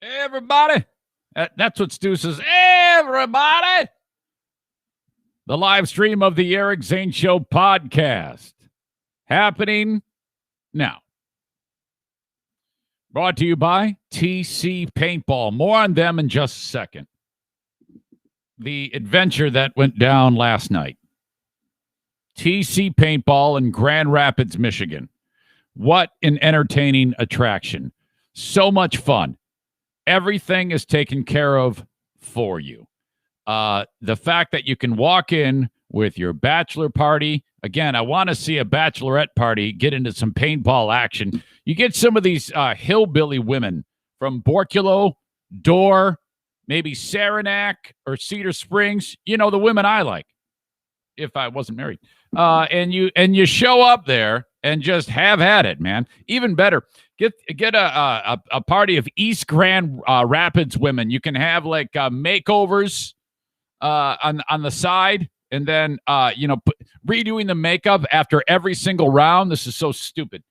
Everybody. That's what Stu says. Everybody. The live stream of the Eric Zane Show podcast happening now. Brought to you by TC Paintball. More on them in just a second. The adventure that went down last night. TC Paintball in Grand Rapids, Michigan. What an entertaining attraction. So much fun. Everything is taken care of for you. The fact that you can walk in with your bachelor party. Again, I want to see a bachelorette party get into some paintball action. You get some of these hillbilly women from Borculo, Dorr, maybe Saranac or Cedar Springs. You know, the women I like if I wasn't married. And you show up there and just have at it, man. Even better, get a party of East Grand Rapids women. You can have like makeovers on the side, and then redoing the makeup after every single round. This is so stupid.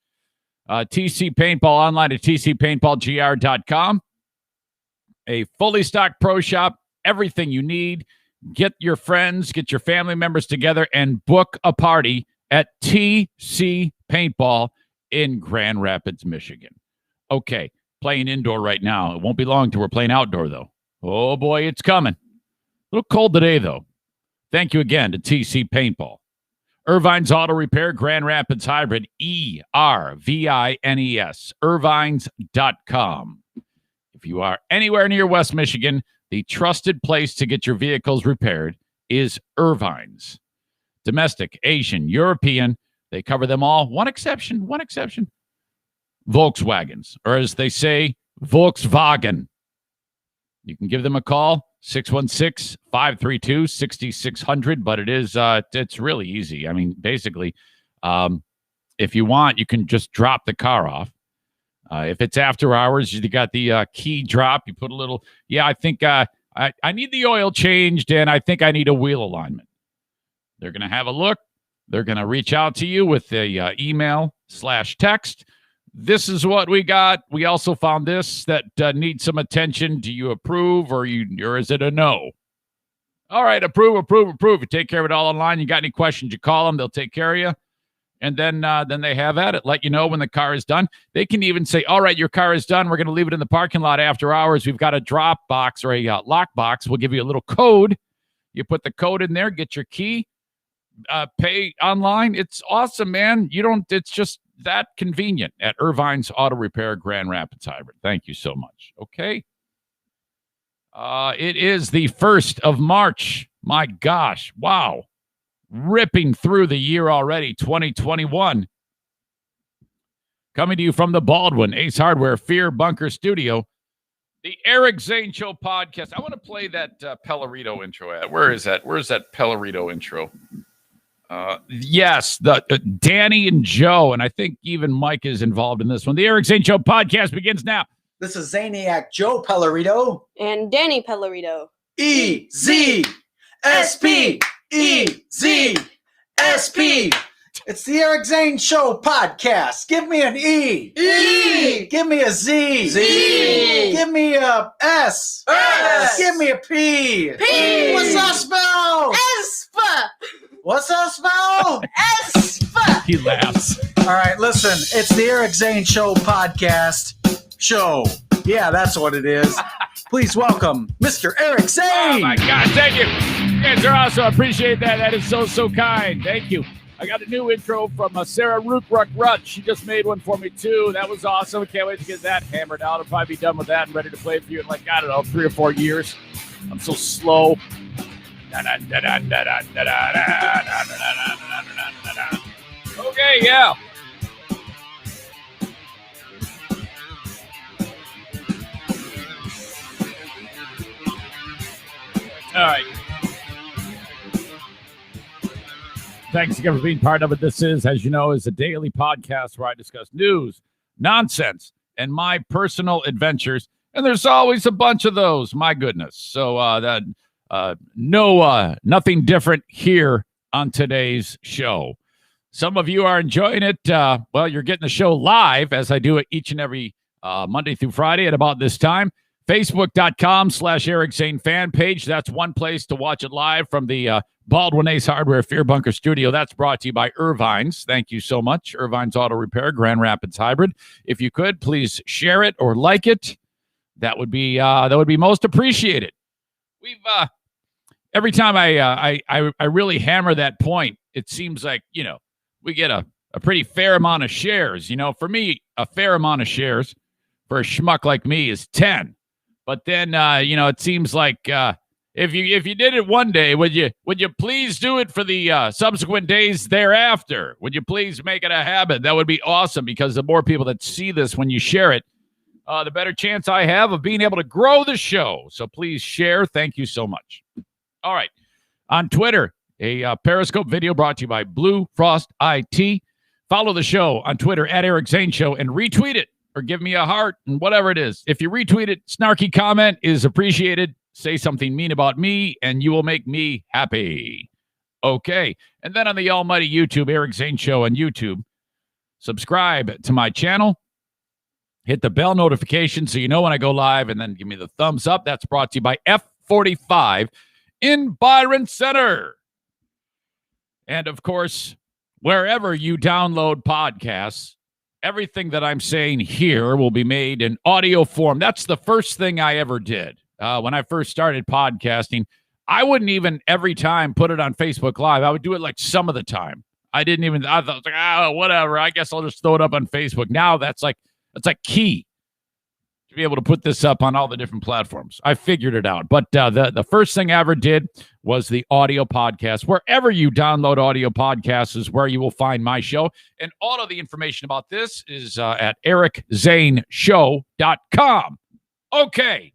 TC Paintball online at tcpaintballgr.com. A fully stocked pro shop, everything you need. Get your friends, get your family members together, and book a party at TC Paintball in Grand Rapids, Michigan. Okay, playing indoor right now. It won't be long till we're playing outdoor, though. Oh, boy, it's coming. A little cold today, though. Thank you again to TC Paintball. Irvine's Auto Repair, Grand Rapids Hybrid, ERVINES, irvines.com. If you are anywhere near West Michigan, the trusted place to get your vehicles repaired is Irvine's. Domestic, Asian, European, they cover them all. One exception. Volkswagens, or as they say, Volkswagen. You can give them a call, 616-532-6600, but it's really easy. I mean, basically, if you want, you can just drop the car off. If it's after hours, you got the key drop. You put a little, I think I need the oil changed, and I think I need a wheel alignment. They're going to have a look. They're going to reach out to you with a email/text. This is what we got. We also found this that needs some attention. Do you approve or is it a no? All right, approve. You take care of it all online. You got any questions, you call them. They'll take care of you. And then they have at it. Let you know when the car is done. They can even say, all right, your car is done. We're going to leave it in the parking lot after hours. We've got a drop box or a lock box. We'll give you a little code. You put the code in there, get your key, pay online. It's awesome, man. It's just that convenient at Irvine's Auto Repair, Grand Rapids Hybrid. Thank you so much. Okay. It is the 1st of March. My gosh. Wow. Ripping through the year already, 2021. Coming to you from the Baldwin Ace Hardware Fear Bunker Studio, the Eric Zane Show podcast. I want to play that Pellerito intro ad. Where is that? Where's that Pellerito intro? Yes, the Danny and Joe, and I think even Mike is involved in this one. The Eric Zane Show podcast begins now. This is Zaniac Joe Pellerito. And Danny Pellerito. EZSP. EZSP. It's the Eric Zane Show podcast. Give me an E. E. Give me a Z. Z. Give me a S. S. Give me a P. P. What's that spell? Espa. What's that spell? Espa. He laughs. All right, listen. It's the Eric Zane Show podcast show. Yeah, that's what it is. Please welcome Mr. Eric Zane. Oh, my God. Thank you. You guys are awesome. I appreciate that. That is so kind. Thank you. I got a new intro from Sarah Rook-Ruck-Rut. She just made one for me, too. That was awesome. I can't wait to get that hammered out. I'll probably be done with that and ready to play for you in, 3 or 4 years. I'm so slow. Okay, yeah. All right. Thanks again for being part of it. This is, as you know, is a daily podcast where I discuss news, nonsense, and my personal adventures. And there's always a bunch of those. My goodness. So nothing different here on today's show. Some of you are enjoying it. You're getting the show live, as I do it each and every Monday through Friday at about this time. Facebook.com/Eric Zane fan page. That's one place to watch it live from the Baldwin Ace Hardware Fear Bunker studio. That's brought to you by Irvine's. Thank you so much. Irvine's Auto Repair, Grand Rapids Hybrid. If you could, please share it or like it. That would be most appreciated. We've every time I really hammer that point, it seems like, we get a pretty fair amount of shares. For me, a fair amount of shares for a schmuck like me is 10. But then, it seems like if you did it one day, would you please do it for the subsequent days thereafter? Would you please make it a habit? That would be awesome, because the more people that see this when you share it, the better chance I have of being able to grow the show. So please share. Thank you so much. All right. On Twitter, a Periscope video brought to you by Blue Frost IT. Follow the show on Twitter at Eric Zane Show and retweet it or give me a heart and whatever it is. If you retweet it, snarky comment is appreciated. Say something mean about me and you will make me happy. Okay. And then on the almighty YouTube, Eric Zane Show on YouTube, subscribe to my channel. Hit the bell notification so you know when I go live, and then give me the thumbs up. That's brought to you by F45 in Byron Center. And, of course, wherever you download podcasts, everything that I'm saying here will be made in audio form. That's the first thing I ever did. When I first started podcasting, I wouldn't even every time put it on Facebook Live. I would do it like some of the time. I thought, whatever. I guess I'll just throw it up on Facebook. Now that's like key to be able to put this up on all the different platforms. I figured it out. But the first thing I ever did was the audio podcast. Wherever you download audio podcasts is where you will find my show. And all of the information about this is at ericzaneshow.com. Okay.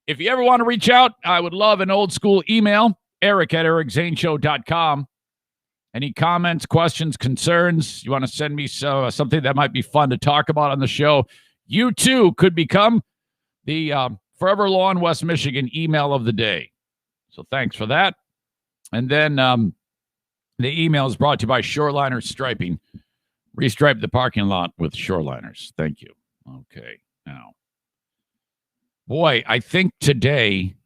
If you ever want to reach out, I would love an old school email, eric@ericzaneshow.com. Any comments, questions, concerns, you want to send me something that might be fun to talk about on the show, you too could become the Forever Lawn West Michigan email of the day. So thanks for that. And then the email is brought to you by Shoreliner Striping. Restripe the parking lot with Shoreliners. Thank you. Okay. Now, boy, I think today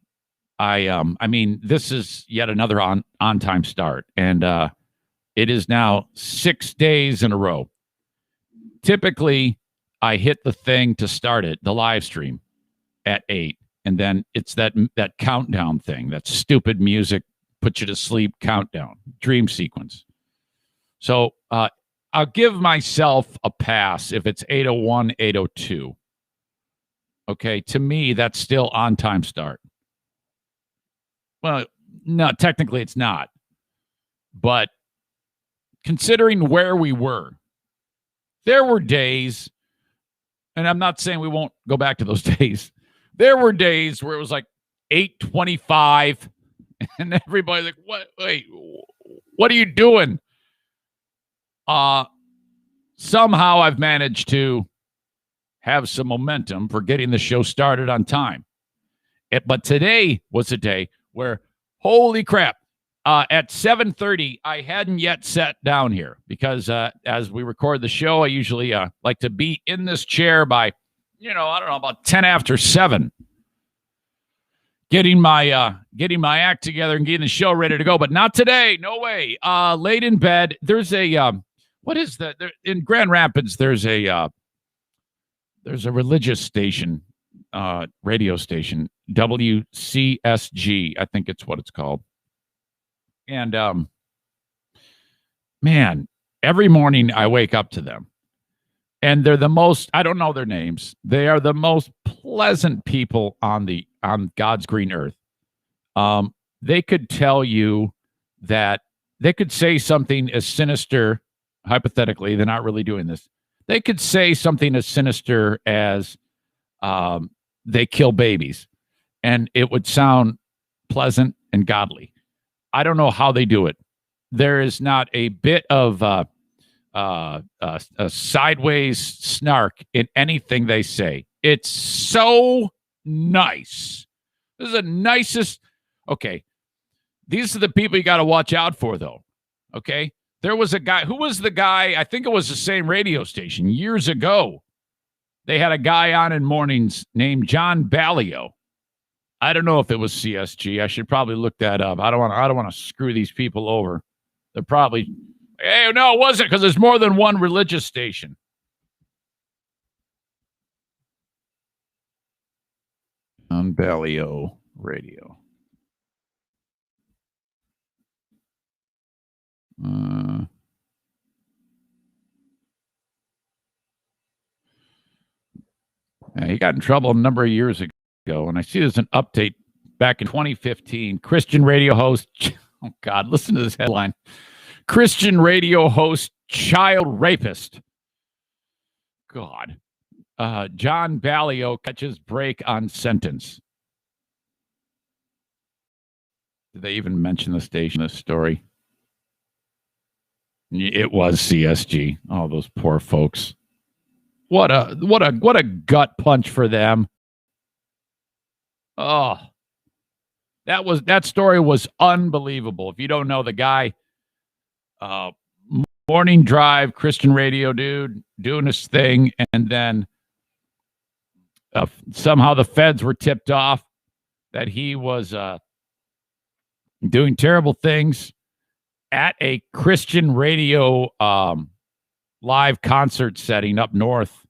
this is yet another on-time start. And it is now 6 days in a row. Typically, I hit the thing to start it, the live stream, at 8. And then it's that countdown thing, that stupid music, put you to sleep countdown, dream sequence. So I'll give myself a pass if it's 8:01, 8:02. Okay, to me, that's still on-time start. Well, no, technically it's not. But considering where we were, there were days, and I'm not saying we won't go back to those days. There were days where it was like 8:25, and everybody's like, "What? Wait, what are you doing?" Somehow I've managed to have some momentum for getting the show started on time. But today was a day where, holy crap, at 7:30, I hadn't yet sat down here because as we record the show, I usually like to be in this chair by, about 10 after 7, getting my act together and getting the show ready to go. But not today. No way. Late in bed. There's a, what is that? In Grand Rapids, there's a religious station, radio station, WCSG, I think it's what it's called. And, man, every morning I wake up to them. And they're the most, I don't know their names. They are the most pleasant people on God's green earth. They could tell you that they could say something as sinister, hypothetically, they're not really doing this. They could say something as sinister as they kill babies, and it would sound pleasant and godly. I don't know how they do it. There is not a bit of a sideways snark in anything they say. It's so nice. This is the nicest. Okay. These are the people you got to watch out for, though. Okay. There was a guy. Who was the guy? I think it was the same radio station years ago. They had a guy on in mornings named John Ballio. I don't know if it was CSG. I should probably look that up. I don't want to screw these people over. They're probably, hey, no, it wasn't, because there's more than one religious station. On Ballio Radio. Yeah, he got in trouble a number of years ago, and I see there's an update back in 2015. Christian radio host, oh God, listen to this headline. Christian radio host, child rapist. God. John Ballio catches break on sentence. Did they even mention the station in this story? It was CSG. Oh, those poor folks. What a gut punch for them. Oh, that story was unbelievable. If you don't know the guy, morning drive, Christian radio dude, doing his thing, and then somehow the feds were tipped off that he was doing terrible things at a Christian radio live concert setting up north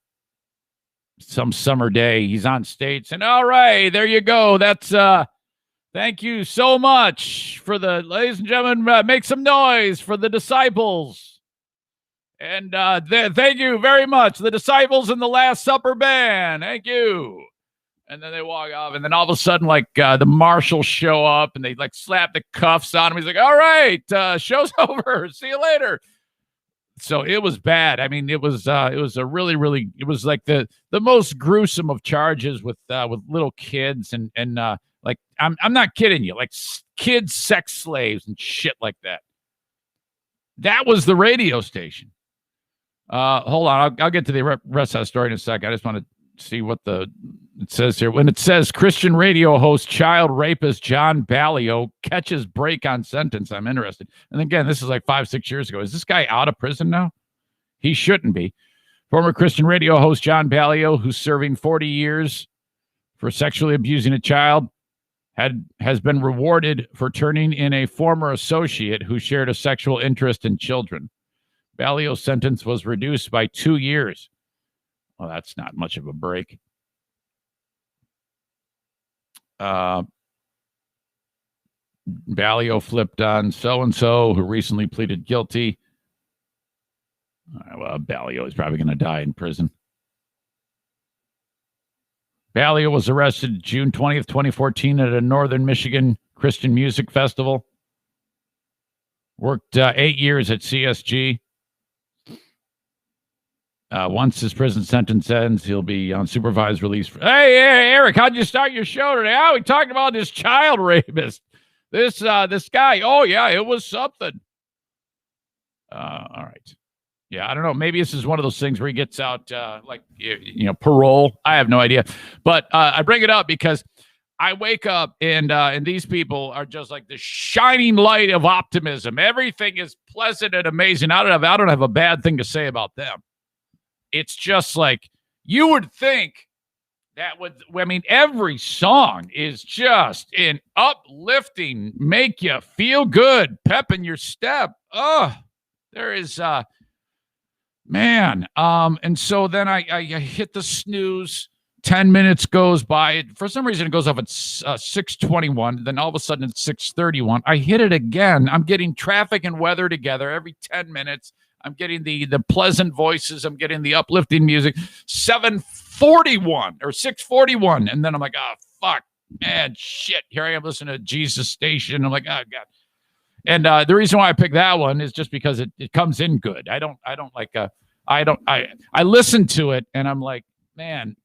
some summer day. He's on stage and, all right, there you go. That's thank you so much for the, ladies and gentlemen, make some noise for the disciples. And thank you very much. The Disciples and the Last Supper Band. Thank you. And then they walk off, and then all of a sudden, like, the marshals show up, and they, like, slap the cuffs on him. He's like, all right, show's over. See you later. So it was bad. I mean, it was a really, really, it was like the most gruesome of charges with little kids and like, I'm not kidding you, like kids, sex slaves and shit like that. That was the radio station. Hold on, I'll get to the rest of that story in a second. I just want to see what it says here. When it says Christian radio host child rapist John Ballio catches break on sentence, I'm interested. And again, this is like 5-6 years ago. Is this guy out of prison now? He shouldn't be. Former Christian radio host John Ballio, who's serving 40 years for sexually abusing a child, has been rewarded for turning in a former associate who shared a sexual interest in children. Ballio's sentence was reduced by 2 years. Well, that's not much of a break. Ballio flipped on so-and-so who recently pleaded guilty. Well, Ballio is probably going to die in prison. Ballio was arrested June 20th, 2014 at a Northern Michigan Christian music festival. Worked 8 years at CSG. Once his prison sentence ends, he'll be on supervised release. Hey, Eric, how'd you start your show today? Oh, we talked about this child rapist. This guy. Oh, yeah, it was something. All right. Yeah, I don't know. Maybe this is one of those things where he gets out, like, parole. I have no idea. But I bring it up because I wake up and these people are just like the shining light of optimism. Everything is pleasant and amazing. I don't have a bad thing to say about them. It's just like, you would think that every song is just an uplifting, make you feel good, pep in your step. Oh, there is, man. And so then I hit the snooze. 10 minutes goes by. For some reason, it goes off at 6:21. Then all of a sudden, it's 6:31. I hit it again. I'm getting traffic and weather together every 10 minutes. I'm getting the pleasant voices. I'm getting the uplifting music. 7:41 or 6:41. And then I'm like, oh, fuck, man, shit. Here I am listening to Jesus Station. I'm like, oh, God. And the reason why I picked that one is just because it comes in good. I listen to it and I'm like, man,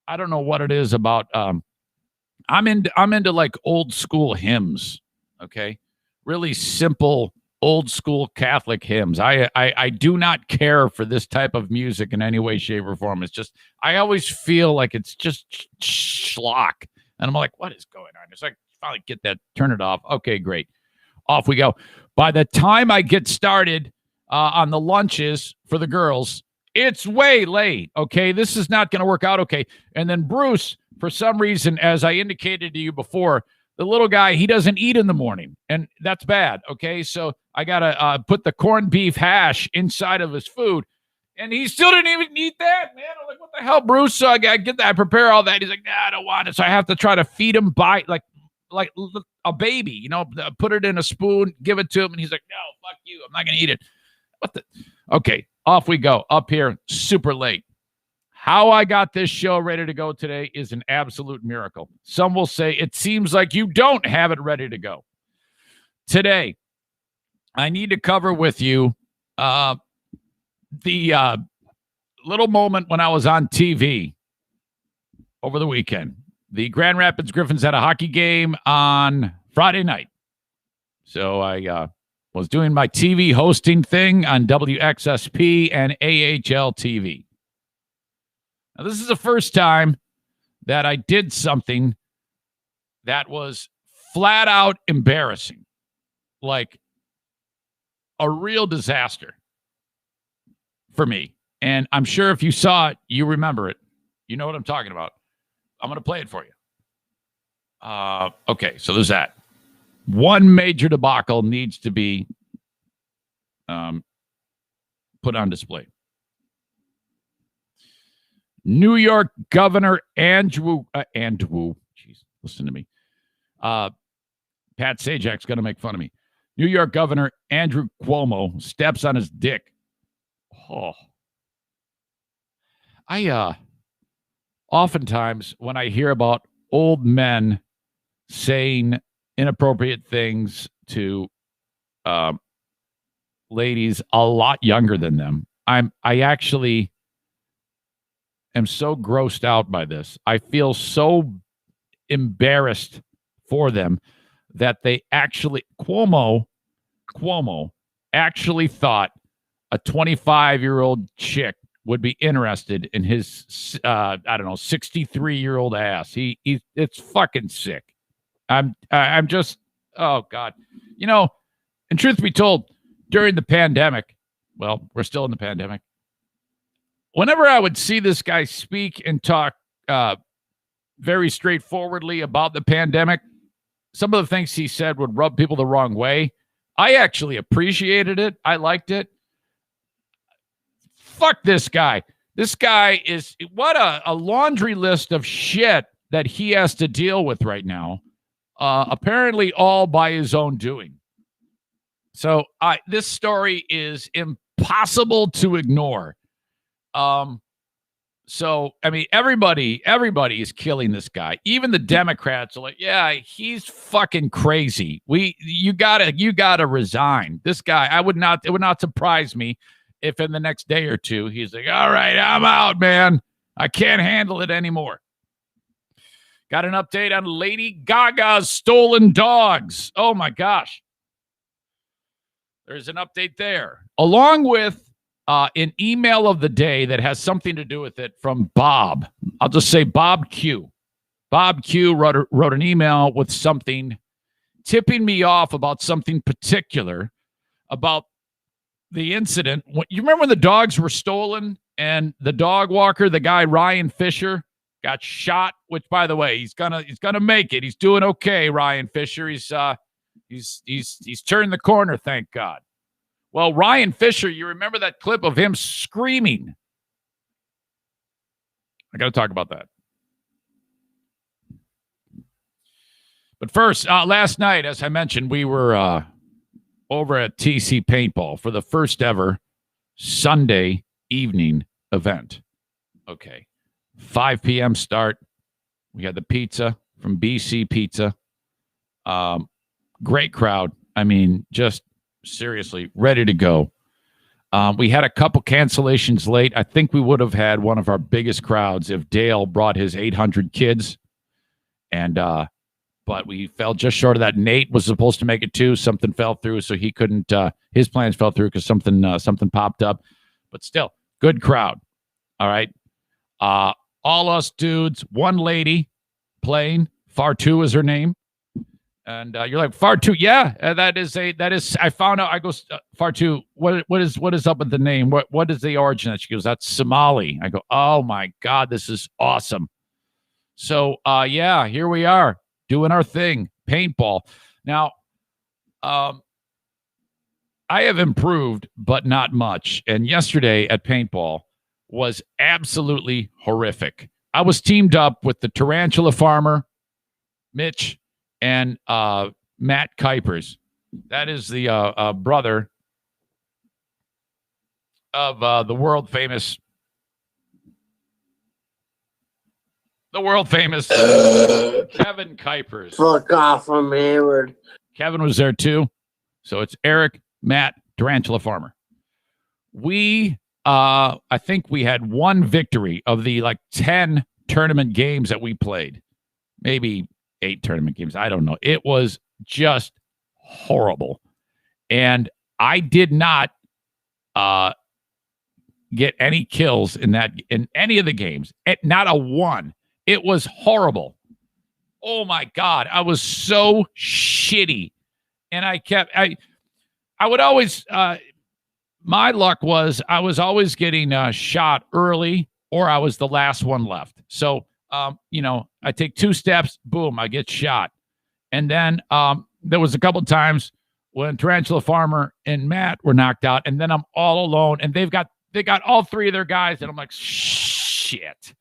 I don't know what it is about. I'm into like old school hymns. Okay. Really simple, old school Catholic hymns. I do not care for this type of music in any way, shape, or form. It's just, I always feel like it's just schlock. And I'm like, what is going on? It's like, finally get that, turn it off. Okay, great. Off we go. By the time I get started on the lunches for the girls, It's way late. Okay. This is not going to work out. Okay. And then Bruce, for some reason, as I indicated to you before, the little guy, he doesn't eat in the morning, and that's bad. Okay. So I got to put the corned beef hash inside of his food. And he still didn't even eat that, man. I'm like, what the hell, Bruce? So I get that. I prepare all that. He's like, nah, I don't want it. So I have to try to feed him by like a baby, put it in a spoon, give it to him. And he's like, no, fuck you. I'm not going to eat it. What the? Okay, off we go. Up here, super late. How I got this show ready to go today is an absolute miracle. Some will say it seems like you don't have it ready to go. Today, I need to cover with you the little moment when I was on TV over the weekend. The Grand Rapids Griffins had a hockey game on Friday night. So I was doing my TV hosting thing on WXSP and AHL TV. Now, this is the first time that I did something that was flat out embarrassing, like a real disaster for me. And I'm sure if you saw it, you remember it. You know what I'm talking about. I'm going to play it for you. Okay, so there's that. One major debacle needs to be put on display. New York Governor Andrew, jeez, listen to me. Pat Sajak's going to make fun of me. New York Governor Andrew Cuomo steps on his dick. Oh. I oftentimes when I hear about old men saying inappropriate things to ladies a lot younger than them, I actually am so grossed out by this. I feel so embarrassed for them that they actually Cuomo actually thought a 25-year-old chick would be interested in his 63-year-old ass. It's fucking sick. I'm just, oh God. And truth be told, during the pandemic, well, we're still in the pandemic. Whenever I would see this guy speak and talk very straightforwardly about the pandemic, some of the things he said would rub people the wrong way. I actually appreciated it. I liked it. Fuck this guy. This guy is, what a laundry list of shit that he has to deal with right now. Apparently all by his own doing. So this story is impossible to ignore. So, I mean, everybody is killing this guy. Even the Democrats are like, yeah, he's fucking crazy. You gotta resign. This guy, it would not surprise me if in the next day or two, he's like, all right, I'm out, man. I can't handle it anymore. Got an update on Lady Gaga's stolen dogs. Oh my gosh. There's an update there. Along with an email of the day that has something to do with it from Bob. I'll just say Bob Q. Bob Q wrote an email with something tipping me off about something particular about the incident. You remember when the dogs were stolen and the dog walker, the guy Ryan Fisher, got shot? Which, by the way, he's gonna make it. He's doing okay, Ryan Fisher. He's turned the corner, thank God. Well, Ryan Fisher, you remember that clip of him screaming? I got to talk about that. But first, last night, as I mentioned, we were over at TC Paintball for the first ever Sunday evening event. Okay. 5 p.m. start. We had the pizza from BC Pizza. Great crowd. I mean, just seriously ready to go. We had a couple cancellations late. I think we would have had one of our biggest crowds if Dale brought his 800 kids. And but we fell just short of that. Nate was supposed to make it too. Something fell through, so he couldn't. His plans fell through because something popped up. But still, good crowd. All right. All us dudes, one lady playing. Far2 is her name. And you're like, far too, yeah, that is, I found out, I go, far too, what is up with the name? What is the origin? She goes, that's Somali. I go, oh my God, this is awesome. So, yeah, here we are doing our thing, paintball. Now, I have improved, but not much. And yesterday at paintball was absolutely horrific. I was teamed up with the tarantula farmer, Mitch, and Matt Kuipers. That is the brother of the world famous Kevin Kuipers. Fuck off from Hayward. Kevin was there too. So it's Eric, Matt, Tarantula Farmer. We, I think we had one victory of the 10 tournament games that we played. Maybe 8 tournament games. I don't know. It was just horrible. And I did not get any kills in any of the games. Not a one. It was horrible. Oh my God. I was so shitty. And I would always, my luck was I was always getting shot early, or I was the last one left. So, I take 2 steps, boom, I get shot. And then there was a couple times when Tarantula Farmer and Matt were knocked out, and then I'm all alone, and they got all 3 of their guys, and I'm like, shit.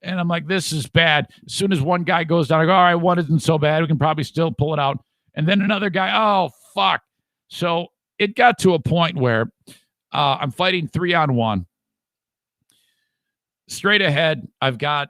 And I'm like, this is bad. As soon as one guy goes down, I go, all right, one isn't so bad. We can probably still pull it out. And then another guy, oh, fuck. So it got to a point where I'm fighting 3-on-1. Straight ahead, I've got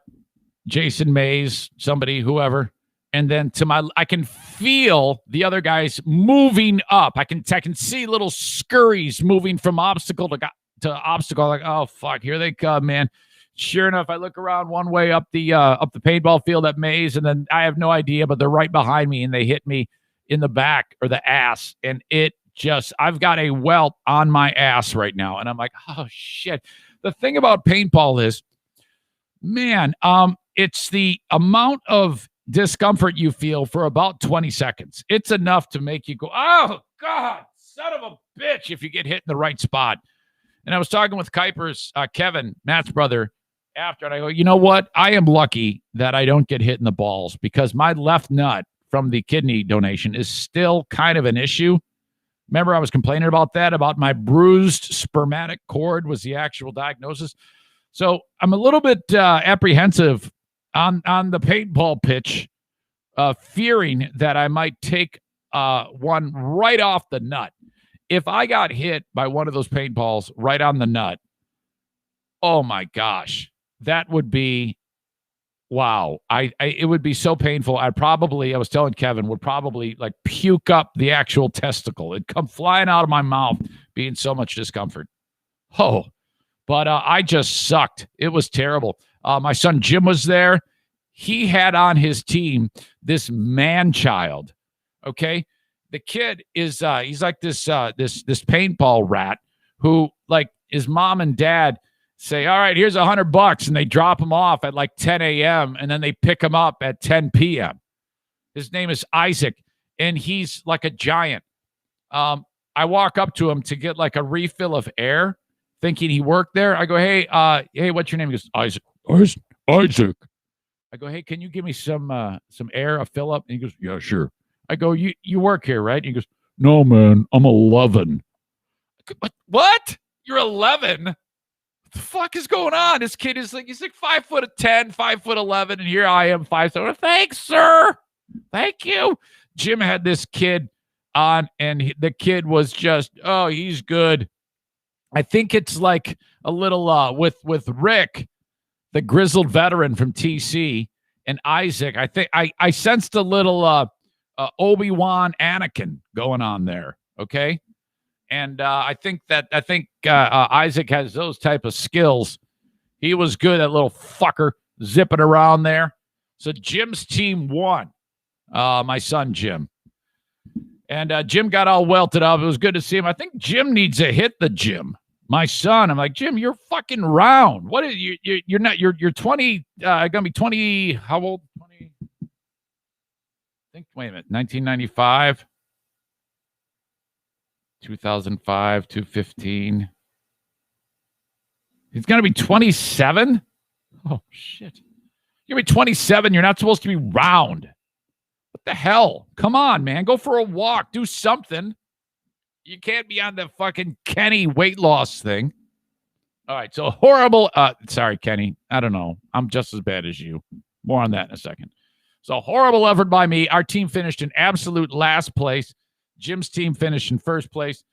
Jason Mays, somebody, whoever. And then I can feel the other guys moving up. I can see little scurries moving from obstacle to obstacle. Like, oh, fuck, here they come, man. Sure enough, I look around one way up the paintball field at Maze, and then I have no idea, but they're right behind me, and they hit me in the back or the ass, and I've got a welt on my ass right now, and I'm like, oh shit. The thing about paintball is, man, it's the amount of discomfort you feel for about 20 seconds. It's enough to make you go, oh God, son of a bitch, if you get hit in the right spot. And I was talking with Kuipers, Kevin, Matt's brother, after, and I go, you know what? I am lucky that I don't get hit in the balls, because my left nut from the kidney donation is still kind of an issue. Remember, I was complaining about that, about my bruised spermatic cord was the actual diagnosis. So I'm a little bit apprehensive on the paintball pitch, fearing that I might take one right off the nut. If I got hit by one of those paintballs right on the nut, oh my gosh, that would be, wow. It would be so painful. I was telling Kevin, would probably puke up the actual testicle. It'd come flying out of my mouth, being so much discomfort. Oh, but I just sucked. It was terrible. My son Jim was there. He had on his team this man child. Okay. The kid is he's like this paintball rat who, his mom and dad say, all right, here's $100, and they drop him off at 10 a.m. and then they pick him up at 10 p.m. His name is Isaac, and he's like a giant. I walk up to him to get a refill of air, thinking he worked there. I go, hey, what's your name? He goes, Isaac. Isaac. I go, hey, can you give me some air, a fill up? And he goes, yeah, sure. I go, you work here, right? And he goes, no, man, I'm 11. What? You're 11? What the fuck is going on? This kid is he's 5'10", 5'11", and here I am 5'7". Thanks, sir. Thank you. Jim had this kid on, and the kid was just, oh, he's good. I think it's a little with Rick, the grizzled veteran from TC, and Isaac. I think I sensed a little Obi-Wan Anakin going on there. Okay. And I think Isaac has those type of skills. He was good, that little fucker zipping around there. So Jim's team won. My son Jim. And Jim got all welted up. It was good to see him. I think Jim needs to hit the gym. My son, I'm like, Jim, you're fucking round. What is you? You're not. You're 20. Gonna be 20. How old? 20. I think, wait a minute, 1995, 2005, 215. He's going to be 27? Oh, shit. You're going to be 27. You're not supposed to be round. What the hell? Come on, man. Go for a walk. Do something. You can't be on the fucking Kenny weight loss thing. All right, so horrible. Sorry, Kenny. I don't know. I'm just as bad as you. More on that in a second. So horrible effort by me. Our team finished in absolute last place. Jim's team finished in first place.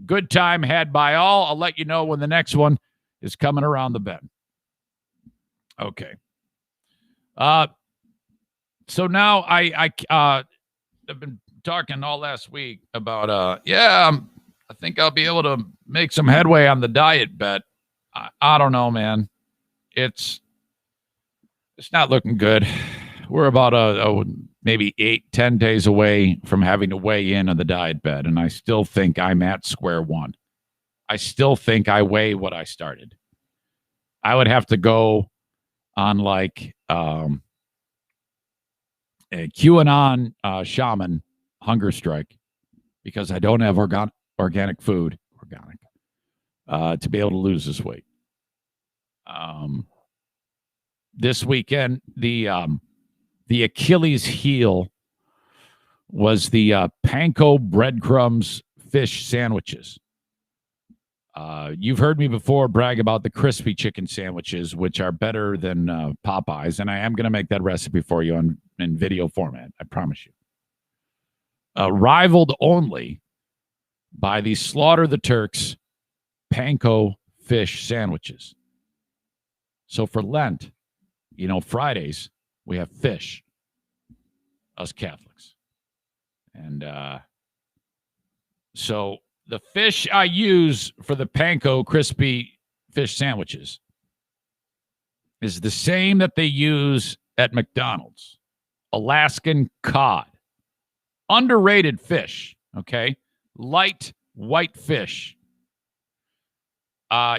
Good time had by all. I'll let you know when the next one is coming around the bend. Okay. So now I've been talking all last week about I think I'll be able to make some headway on the diet bet. I don't know, man. It's not looking good. We're about maybe 8-10 days away from having to weigh in on the diet bet, and I still think I'm at square one. I still think I weigh what I started. I would have to go on like a QAnon shaman hunger strike because I don't have organic food, to be able to lose this weight. This weekend, the Achilles heel was the panko breadcrumbs fish sandwiches. You've heard me before brag about the crispy chicken sandwiches, which are better than Popeyes, and I am going to make that recipe for you in video format. I promise you. Rivaled only by the Slaughter the Turks panko fish sandwiches. So for Lent, Fridays, we have fish, us Catholics. And so the fish I use for the panko crispy fish sandwiches is the same that they use at McDonald's. Alaskan cod. Underrated fish, okay? Light white fish.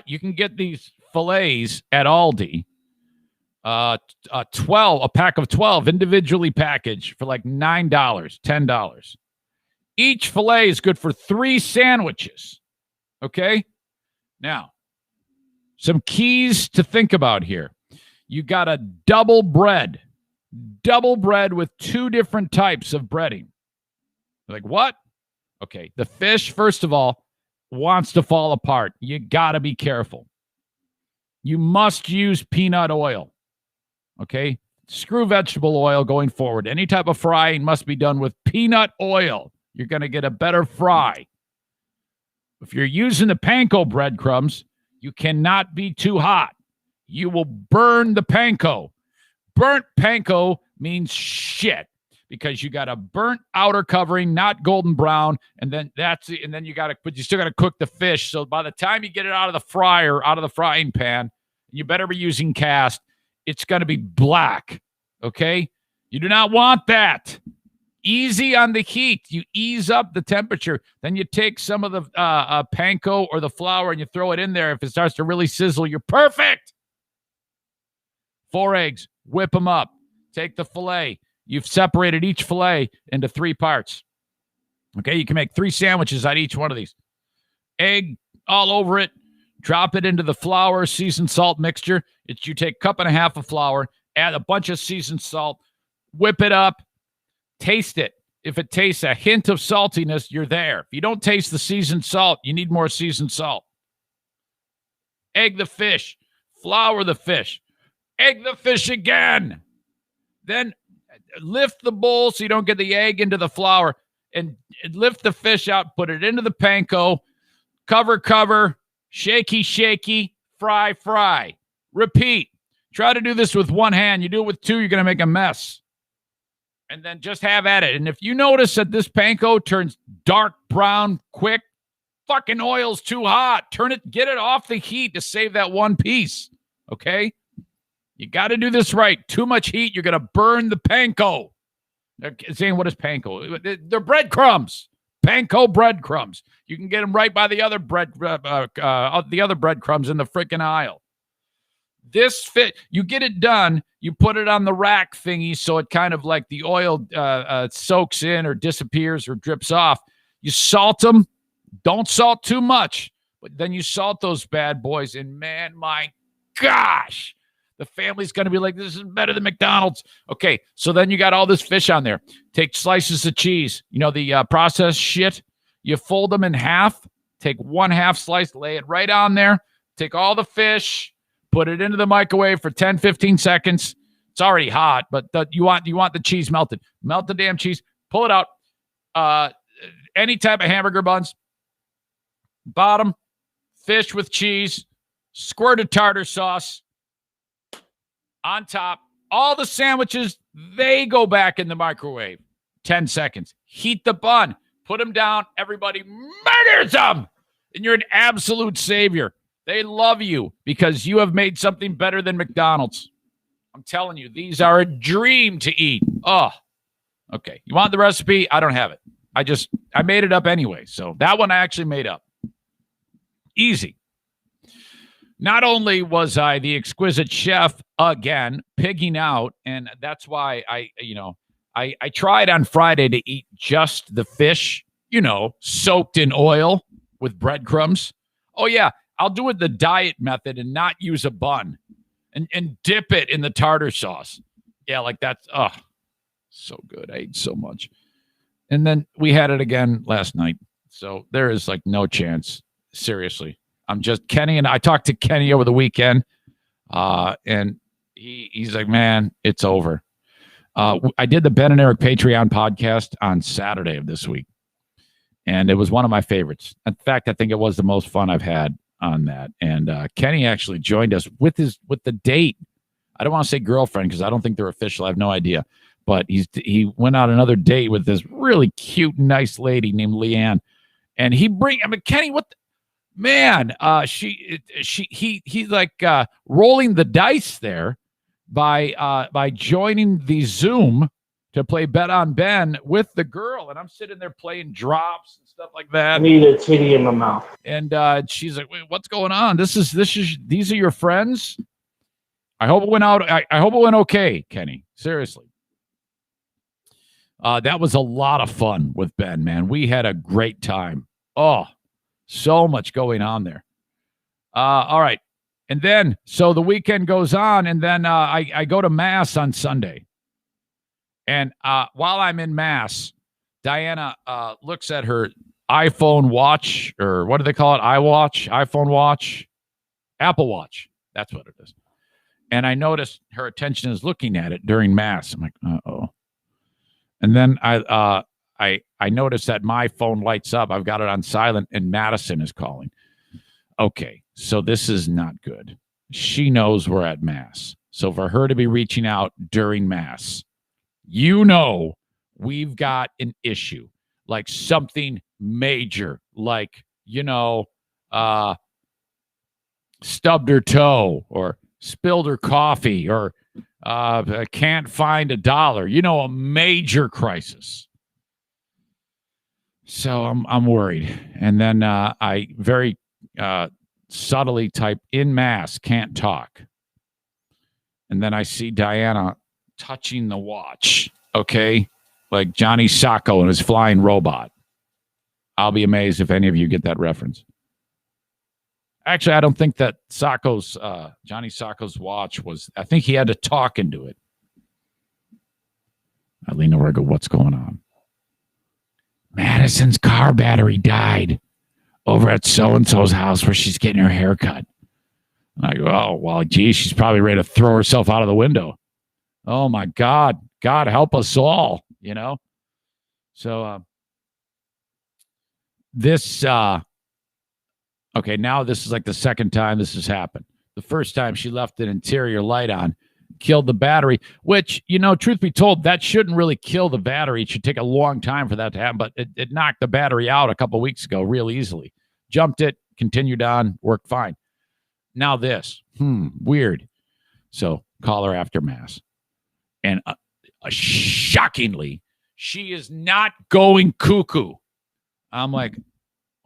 You can get these fillets at Aldi. A pack of 12 individually packaged for like $9, $10. Each fillet is good for 3 sandwiches. Okay? Now, some keys to think about here. You got a double bread with 2 different types of breading. Like, what? Okay, the fish, first of all, wants to fall apart. You got to be careful. You must use peanut oil. Okay? Screw vegetable oil going forward. Any type of frying must be done with peanut oil. You're going to get a better fry. If you're using the panko breadcrumbs, you cannot be too hot. You will burn the panko. Burnt panko means shit because you got a burnt outer covering, not golden brown, and then you still got to cook the fish. So by the time you get it out of the fryer, out of the frying pan, you better be using cast. It's going to be black. Okay? You do not want that. Easy on the heat. You ease up the temperature. Then you take some of the panko or the flour and you throw it in there. If it starts to really sizzle, you're perfect. 4 eggs. Whip them up. Take the filet. You've separated each filet into 3 parts. Okay? You can make 3 sandwiches out of each one of these. Egg all over it. Drop it into the flour, seasoned salt mixture. You take a cup and a half of flour, add a bunch of seasoned salt, whip it up, taste it. If it tastes a hint of saltiness, you're there. If you don't taste the seasoned salt, you need more seasoned salt. Egg the fish, flour the fish, egg the fish again. Then lift the bowl so you don't get the egg into the flour and lift the fish out, put it into the panko, cover, shaky, fry. Repeat. Try to do this with 1 hand. You do it with 2, you're going to make a mess. And then just have at it. And if you notice that this panko turns dark brown quick, fucking oil's too hot. Get it off the heat to save that 1 piece. Okay? You got to do this right. Too much heat, you're going to burn the panko. They're saying, what is panko? They're breadcrumbs. Panko breadcrumbs. You can get them right by the other breadcrumbs in the freaking aisle. This fit, you get it done, you put it on the rack thingy so it kind of like the oil soaks in or disappears or drips off. You salt them. Don't salt too much, but then you salt those bad boys, and man, my gosh, the family's going to be like, this is better than McDonald's. Okay, so then you got all this fish on there. Take slices of cheese, the processed shit. You fold them in half, take 1/2 slice, lay it right on there, take all the fish, put it into the microwave for 10, 15 seconds. It's already hot, but you want the cheese melted. Melt the damn cheese, pull it out. Any type of hamburger buns, bottom, fish with cheese, squirt of tartar sauce on top. All the sandwiches, they go back in the microwave. 10 seconds. Heat the bun. Put them down. Everybody murders them. And you're an absolute savior. They love you because you have made something better than McDonald's. I'm telling you, these are a dream to eat. Oh, okay. You want the recipe? I don't have it. I made it up anyway. So that one I actually made up. Easy. Not only was I the exquisite chef again, pigging out, and that's why I tried on Friday to eat just the fish, soaked in oil with breadcrumbs. Oh, yeah. I'll do it the diet method and not use a bun and dip it in the tartar sauce. Yeah, like that's, so good. I ate so much. And then we had it again last night. So there is like no chance. Seriously. Kenny, and I talked to Kenny over the weekend, and he's like, man, it's over. I did the Ben and Eric Patreon podcast on Saturday of this week, and it was one of my favorites. In fact, I think it was the most fun I've had on that. And Kenny actually joined us with the date. I don't want to say girlfriend because I don't think they're official. I have no idea. But he went on another date with this really cute, nice lady named Leanne. And Kenny, what the, man, he's like rolling the dice there by joining the Zoom to play Bet on Ben with the girl. And I'm sitting there playing drops and stuff like that. I need a titty in my mouth. And she's like, wait, what's going on? These are your friends? I hope it went out. I hope it went okay, Kenny. Seriously. That was a lot of fun with Ben, man. We had a great time. Oh, so much going on there. All right. And then, so the weekend goes on, and then I go to Mass on Sunday. And while I'm in Mass, Diana looks at her iPhone watch, or what do they call it? iPhone watch, Apple Watch. That's what it is. And I noticed her attention is looking at it during Mass. I'm like, uh-oh. And then I noticed that my phone lights up. I've got it on silent, and Madison is calling. Okay, so this is not good. She knows we're at Mass. So for her to be reaching out during Mass, we've got an issue, like something major, like, stubbed her toe or spilled her coffee or can't find $1, a major crisis. So I'm worried. And then I very subtly type in Mass, can't talk. And then I see Diana touching the watch, okay? Like Johnny Sacco and his flying robot. I'll be amazed if any of you get that reference. Actually, I don't think that Johnny Sacco's watch was, I think he had to talk into it. I lean over and go, what's going on? Madison's car battery died over at so-and-so's house where she's getting her hair cut. And I go, oh, well, gee, she's probably ready to throw herself out of the window. Oh, my God. God, help us all, So this, okay, now this is like the second time this has happened. The first time she left an interior light on, killed the battery, which, truth be told, that shouldn't really kill the battery. It should take a long time for that to happen, but it knocked the battery out a couple of weeks ago real easily. Jumped it, continued on, worked fine. Now this, weird. So call her after Mass. And shockingly, she is not going cuckoo. I'm like,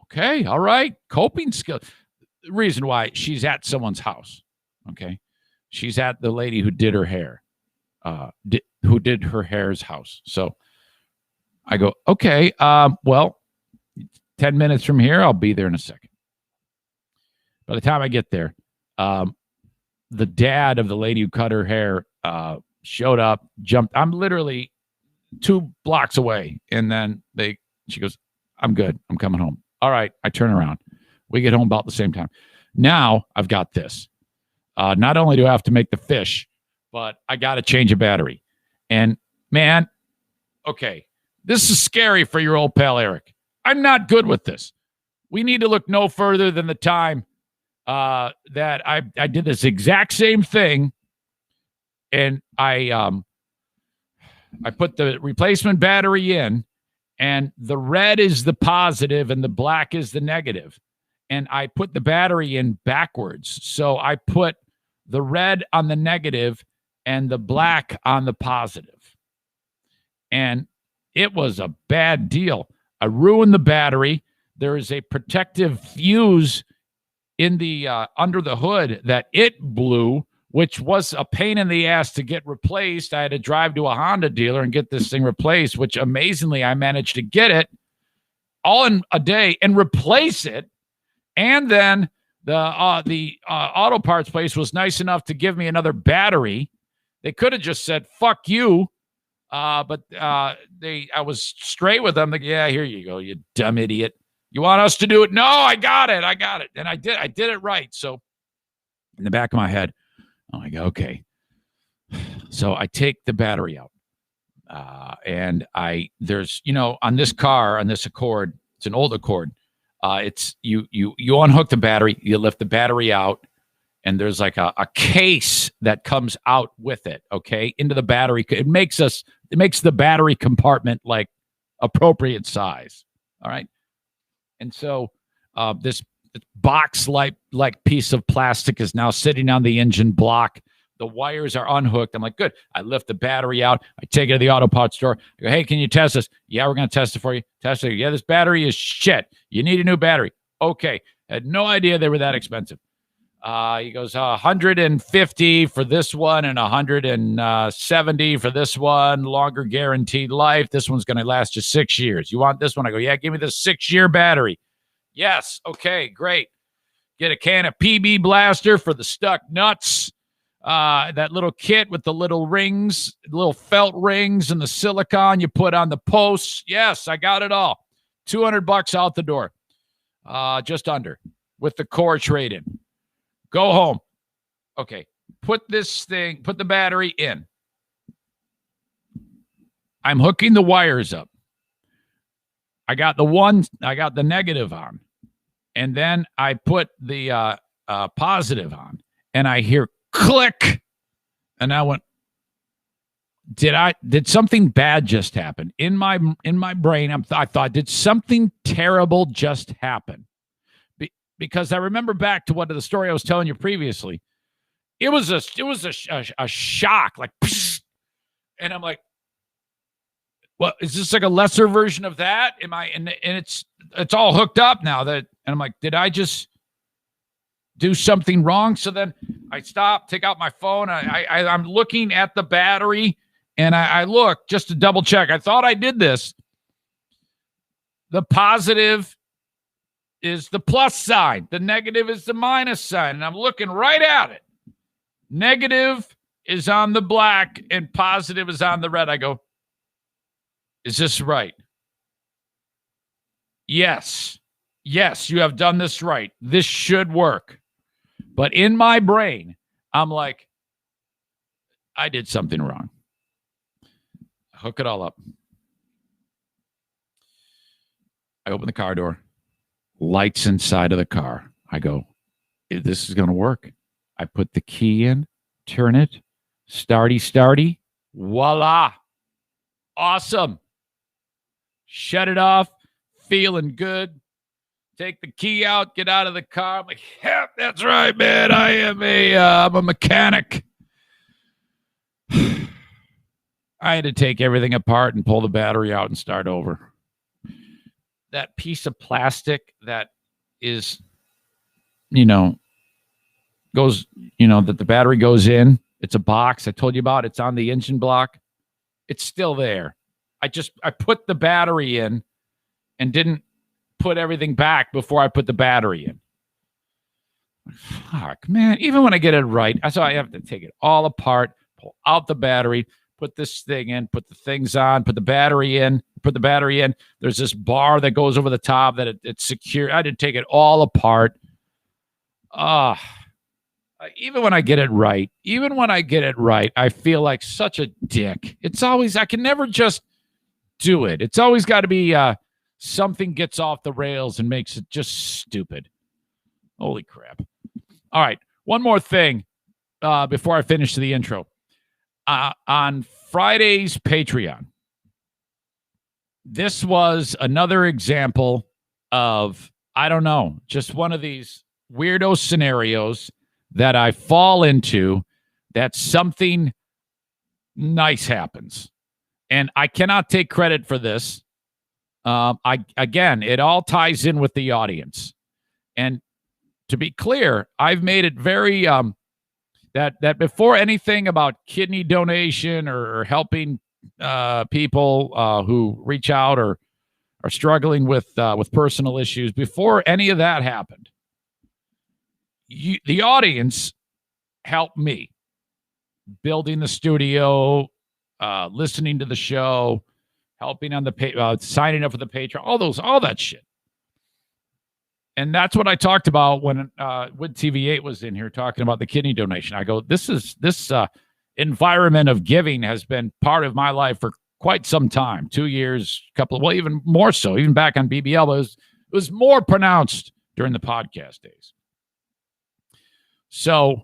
okay, all right, coping skill. The reason why, she's at someone's house, okay? She's at the lady who did her hair, who did her hair's house. So I go, okay, well, 10 minutes from here, I'll be there in a second. By the time I get there, the dad of the lady who cut her hair showed up, jumped. I'm literally 2 blocks away. And then she goes, I'm good. I'm coming home. All right. I turn around. We get home about the same time. Now I've got this. Not only do I have to make the fish, but I got to change a battery. And man, okay, this is scary for your old pal Eric. I'm not good with this. We need to look no further than the time that I did this exact same thing, and I put the replacement battery in, and the red is the positive and the black is the negative. And I put the battery in backwards. So I put the red on the negative and the black on the positive. And it was a bad deal. I ruined the battery. There is a protective fuse in the under the hood that it blew, which was a pain in the ass to get replaced. I had to drive to a Honda dealer and get this thing replaced, which amazingly I managed to get it all in a day and replace it. And then the auto parts place was nice enough to give me another battery. They could have just said, fuck you. But I was straight with them. Like, yeah, here you go, you dumb idiot. You want us to do it? No, I got it. And I did it right. So in the back of my head, I'm like, okay. So I take the battery out. And there's, on this car, on this Accord, it's an old Accord. It's you unhook the battery, you lift the battery out, and there's like a case that comes out with it, okay, into the battery. It makes the battery compartment like appropriate size. All right. And so this box like piece of plastic is now sitting on the engine block. The wires are unhooked. I'm like, good. I lift the battery out. I take it to the auto parts store. I go, hey, can you test this? Yeah, we're going to test it for you. Test it. Yeah, this battery is shit. You need a new battery. Okay. Had no idea they were that expensive. He goes, 150 for this one and 170 for this one. Longer guaranteed life. This one's going to last you 6 years. You want this one? I go, yeah, give me the 6-year battery. Yes. Okay, great. Get a can of PB Blaster for the stuck nuts. That little kit with the little rings, little felt rings and the silicone you put on the posts. Yes, I got it all. $200 out the door. Just under with the core trade in. Go home. Okay. Put the battery in. I'm hooking the wires up. I got the negative on. And then I put the positive on. And I hear click. And I went, did something bad just happen? In my brain, I thought, did something terrible just happen? Because I remember back to the story I was telling you previously. It was a shock, like, psh, and I'm like, what is this, like a lesser version of that? Am I? And it's all hooked up now. And I'm like, did I just do something wrong? So then I stop, take out my phone. I'm looking at the battery, and I look just to double check. I thought I did this. The positive is the plus sign. The negative is the minus sign. And I'm looking right at it. Negative is on the black and positive is on the red. I go, is this right? Yes. Yes, you have done this right. This should work. But in my brain, I'm like, I did something wrong. Hook it all up. I open the car door. Lights inside of the car. I go, this is going to work. I put the key in, turn it, starty, voila. Awesome. Shut it off, feeling good. Take the key out, get out of the car. I'm like, yeah, that's right, man. I'm a mechanic. I had to take everything apart and pull the battery out and start over. That piece of plastic that is, goes, that the battery goes in. It's a box I told you about. It's on the engine block. It's still there. I put the battery in and didn't put everything back before I put the battery in. Fuck, man. Even when I get it right, so I have to take it all apart, pull out the battery, put this thing in, put the things on, put the battery in. There's this bar that goes over the top that it's secure. I had to take it all apart. Even when I get it right, I feel like such a dick. I can never just do it. It's always got to be something gets off the rails and makes it just stupid. Holy crap. All right. One more thing before I finish the intro. On Friday's Patreon, this was another example of, I don't know, just one of these weirdo scenarios that I fall into that something nice happens. And I cannot take credit for this. Again, it all ties in with the audience. And to be clear, I've made it very that before anything about kidney donation or helping people who reach out or are struggling with personal issues, before any of that happened, the audience helped me building the studio, listening to the show, helping on the signing up for the Patreon, all that shit. And that's what I talked about when TV8 was in here talking about the kidney donation. I go, this environment of giving has been part of my life for quite some time, 2 years, even more so, even back on BBL, but it was more pronounced during the podcast days. So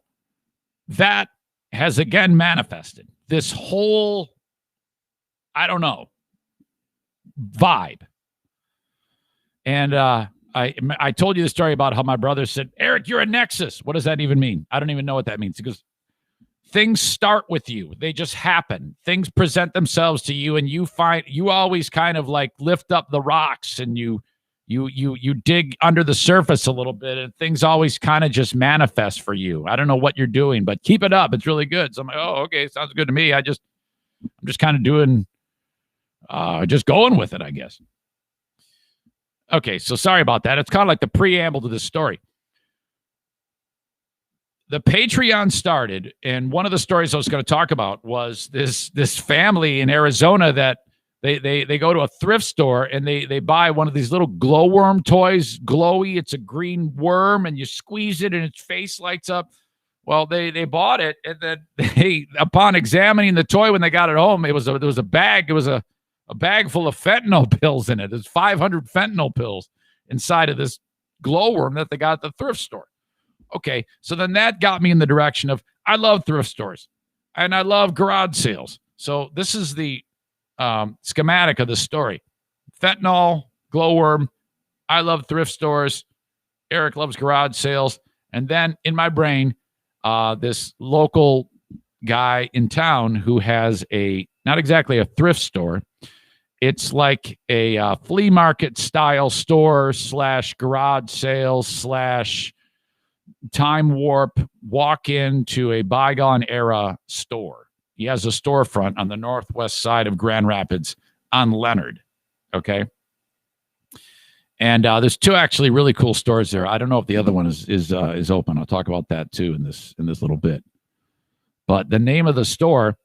that has again manifested this whole, I don't know, vibe. And I told you the story about how my brother said, Eric, you're a nexus. What does that even mean? I don't even know what that means. He goes, things start with you. They just happen. Things present themselves to you, and you always kind of like lift up the rocks and you dig under the surface a little bit, and things always kind of just manifest for you. I don't know what you're doing, but keep it up. It's really good. So I'm like, oh, okay, sounds good to me. I'm just kind of doing, just going with it, I guess. Okay, so sorry about that. It's kind of like the preamble to this story. The Patreon started, and one of the stories I was going to talk about was this family in Arizona that they go to a thrift store and they buy one of these little glowworm toys, glowy. It's a green worm, and you squeeze it and its face lights up. Well, they bought it, and then upon examining the toy when they got it home, there was a bag. It was a bag full of fentanyl pills in it. There's 500 fentanyl pills inside of this glowworm that they got at the thrift store. Okay, so then that got me in the direction of, I love thrift stores and I love garage sales. So this is the schematic of the story. Fentanyl, glowworm, I love thrift stores, Eric loves garage sales. And then in my brain, this local guy in town who has not exactly a thrift store, it's like a flea market style store / garage sales / time warp, walk into a bygone era store. He has a storefront on the northwest side of Grand Rapids on Leonard. Okay. And there's two actually really cool stores there. I don't know if the other one is open. I'll talk about that too in this little bit. But the name of the store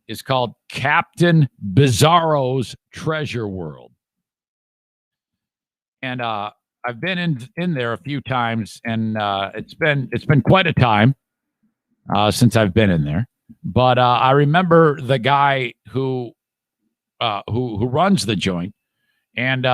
is called Captain Bizarro's Treasure World. And I've been in there a few times, and it's been quite a time since I've been in there. But I remember the guy who runs the joint, and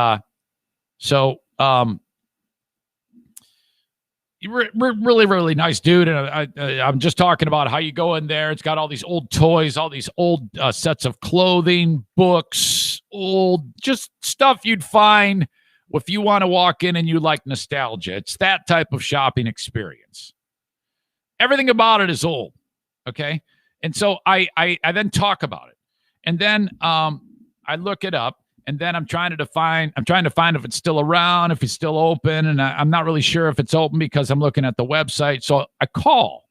really, really nice dude. And I'm just talking about how you go in there. It's got all these old toys, all these old sets of clothing, books, old just stuff you'd find if you want to walk in and you like nostalgia. It's that type of shopping experience. Everything about it is old. Okay. And so I then talk about it. And then I look it up, And then I'm trying to find if it's still around, if it's still open. And I'm not really sure if it's open because I'm looking at the website. So I call.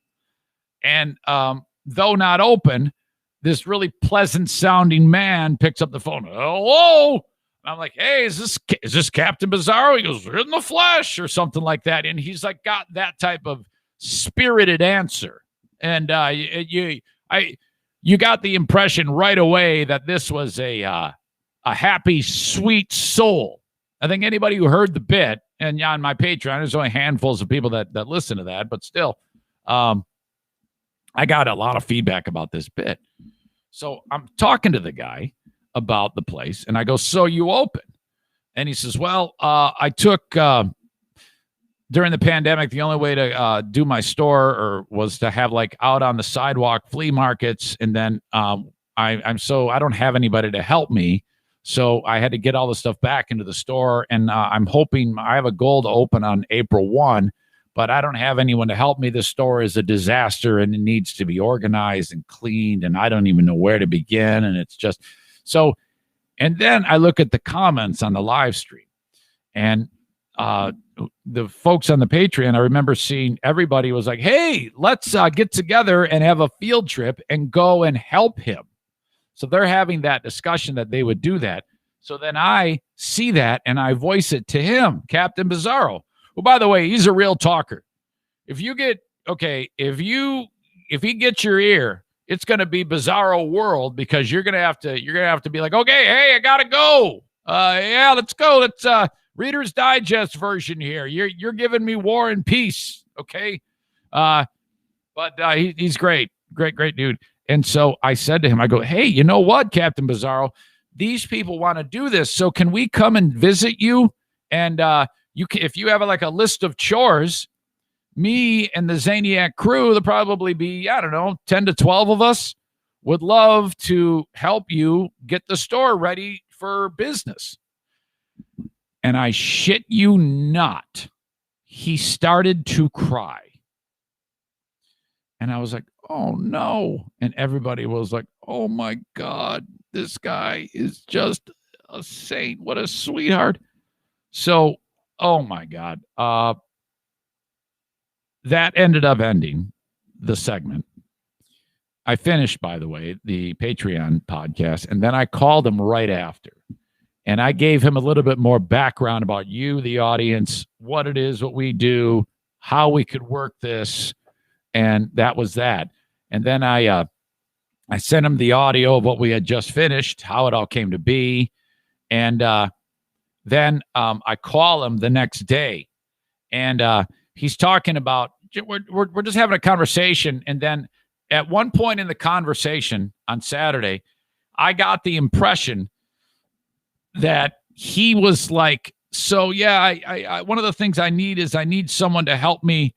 And though not open, this really pleasant sounding man picks up the phone. Hello. And I'm like, hey, is this Captain Bizarro? He goes, in the flesh or something like that. And he's like got that type of spirited answer. And you got the impression right away that this was a happy, sweet soul. I think anybody who heard the bit, and on my Patreon, there's only handfuls of people that listen to that, but still, I got a lot of feedback about this bit. So I'm talking to the guy about the place, and I go, so you open? And he says, well, I took, during the pandemic, the only way to do my store was to have like out on the sidewalk flea markets. And then I don't have anybody to help me. So I had to get all the stuff back into the store. And I'm hoping I have a goal to open on April 1, but I don't have anyone to help me. This store is a disaster and it needs to be organized and cleaned. And I don't even know where to begin. And it's just so. And then I look at the comments on the live stream, and the folks on the Patreon, I remember seeing everybody was like, hey, let's get together and have a field trip and go and help him. So they're having that discussion that they would do that. So then I see that and I voice it to him, Captain Bizarro, who, by the way, he's a real talker. If he gets your ear, it's going to be Bizarro World, because you're going to have to be like, okay, hey, I got to go. Yeah, let's go. Let's Reader's Digest version here. You're giving me War and Peace, okay? But he's great, great dude. And so I said to him, I go, hey, you know what, Captain Bizarro? These people want to do this, so can we come and visit you? And if you have like a list of chores, me and the Zaniac crew, there'll probably be, I don't know, 10 to 12 of us, would love to help you get the store ready for business. And I shit you not, he started to cry. And I was like, oh no. And everybody was like, oh my God, this guy is just a saint. What a sweetheart. So, oh my God. That ended up ending the segment. I finished, by the way, the Patreon podcast, and then I called him right after. And I gave him a little bit more background about you, the audience, what it is, what we do, how we could work this. And that was that. And then I sent him the audio of what we had just finished, how it all came to be. And then I call him the next day. And he's talking about, we're just having a conversation. And then at one point in the conversation on Saturday, I got the impression that he was like, so yeah, I one of the things I need someone to help me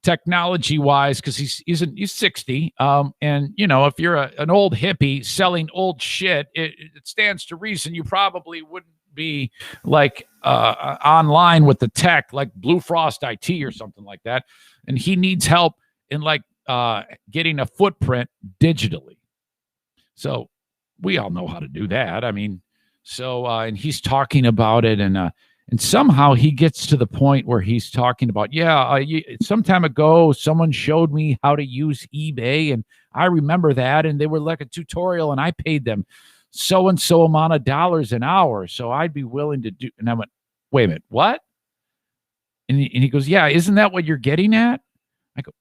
technology wise, because he's 60. And you know, if you're an old hippie selling old shit, it stands to reason you probably wouldn't be like online with the tech like Blue Frost IT or something like that. And he needs help in like getting a footprint digitally. So we all know how to do that. I mean, so and he's talking about it, and somehow he gets to the point where he's talking about, some time ago someone showed me how to use eBay, and I remember that, and they were like a tutorial, and I paid them so and so amount of dollars an hour, so I'd be willing to do. And I went, wait a minute, what? And he goes, yeah, isn't that what you're getting at? I go,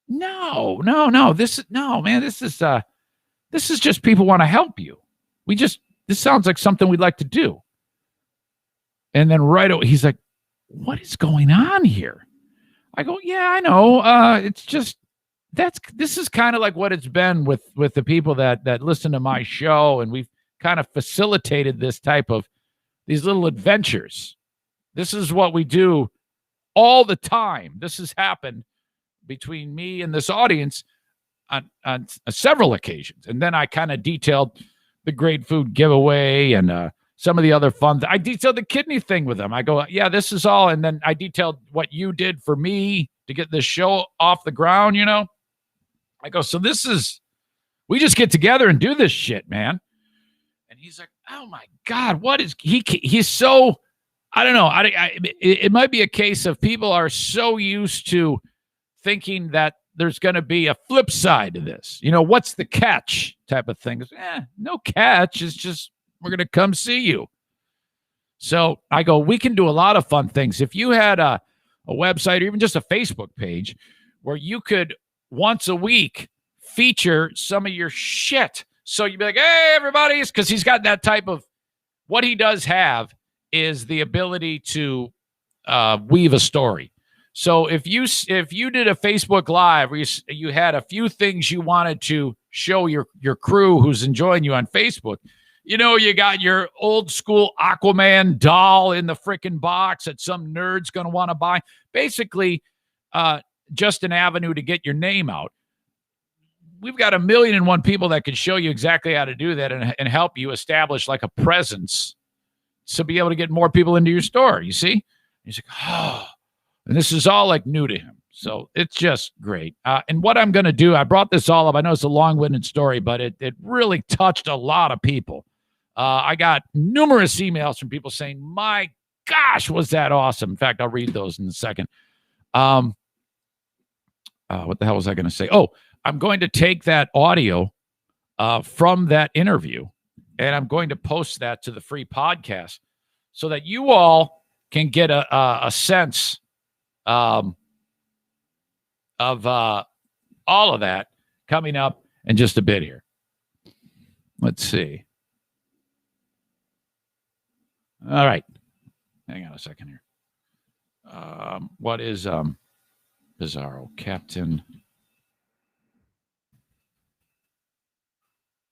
no, this is just people want to help you. This sounds like something we'd like to do. And then right away, he's like, what is going on here? I go, yeah, I know. It's just, this is kind of like what it's been with the people that listen to my show. And we've kind of facilitated this type of these little adventures. This is what we do all the time. This has happened between me and this audience on several occasions. And then I kind of detailed the great food giveaway and some of the other fun. I detailed the kidney thing with them. I go, yeah, this is all. And then I detailed what you did for me to get this show off the ground, you know? I go, so we just get together and do this shit, man. And he's like, oh my God, what is he's so, I don't know. It might be a case of people are so used to thinking that there's going to be a flip side to this. What's the catch type of thing? No catch. It's just, we're going to come see you. So I go, we can do a lot of fun things. If you had a website or even just a Facebook page where you could once a week feature some of your shit. So you'd be like, hey, everybody, because he's got that type of, what he does have is the ability to weave a story. So if you did a Facebook Live where you had a few things you wanted to show your crew who's enjoying you on Facebook, you got your old school Aquaman doll in the freaking box that some nerd's going to want to buy. Basically, just an avenue to get your name out. We've got 1,000,001 people that can show you exactly how to do that and help you establish like a presence to be able to get more people into your store. You see? He's like, oh, and this is all like new to him. So it's just great. And what I'm going to do, I brought this all up. I know it's a long-winded story, but it really touched a lot of people. I got numerous emails from people saying, my gosh, was that awesome. In fact, I'll read those in a second. What the hell was I going to say? Oh, I'm going to take that audio from that interview, and I'm going to post that to the free podcast so that you all can get a sense of all of that coming up in just a bit here. Let's see. All right. Hang on a second here. What is Bizarro Captain?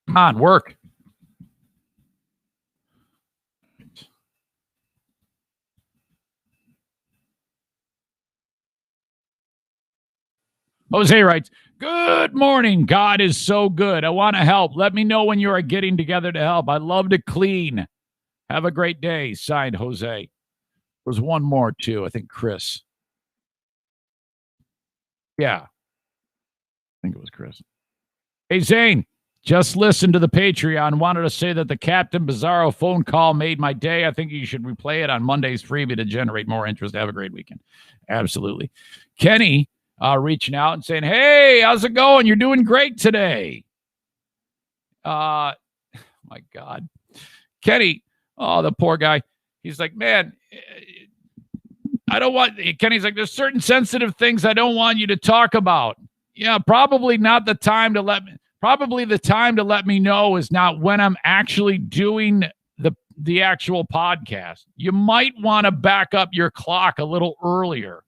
Come on, work. Jose writes, good morning. God is so good. I want to help. Let me know when you are getting together to help. I love to clean. Have a great day. Signed, Jose. There's one more, too. I think Chris. Yeah. I think it was Chris. Hey, Zane. Just listened to the Patreon. Wanted to say that the Captain Bizarro phone call made my day. I think you should replay it on Monday's freebie to generate more interest. Have a great weekend. Absolutely. Kenny reaching out and saying, hey, how's it going? You're doing great today. My God. Kenny, oh, the poor guy. He's like, man, I don't want, Kenny's like, there's certain sensitive things I don't want you to talk about. Yeah, probably not the time to let me. Probably the time to let me know is not when I'm actually doing the actual podcast. You might want to back up your clock a little earlier.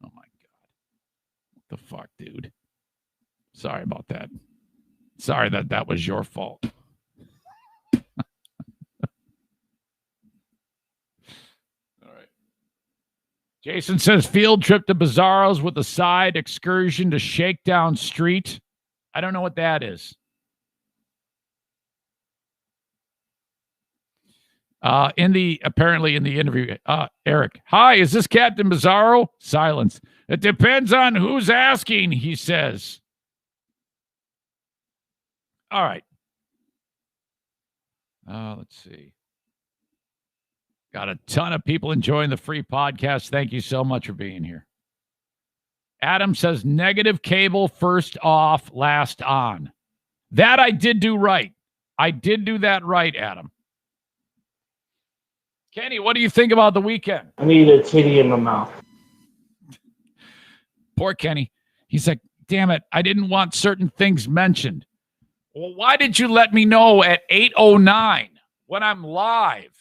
Oh, my God. What the fuck, dude? Sorry about that. Sorry that was your fault. All right. Jason says field trip to Bizarro's with a side excursion to Shakedown Street. I don't know what that is. Apparently in the interview, Eric, hi, is this Captain Bizarro? Silence. It depends on who's asking, he says. All right. Let's see. Got a ton of people enjoying the free podcast. Thank you so much for being here. Adam says negative cable, first off, last on. That I did do right. I did do that right, Adam. Kenny, what do you think about the weekend? I need a titty in my mouth. Poor Kenny. He's like, damn it, I didn't want certain things mentioned. Well, why did you let me know at 8:09 when I'm live?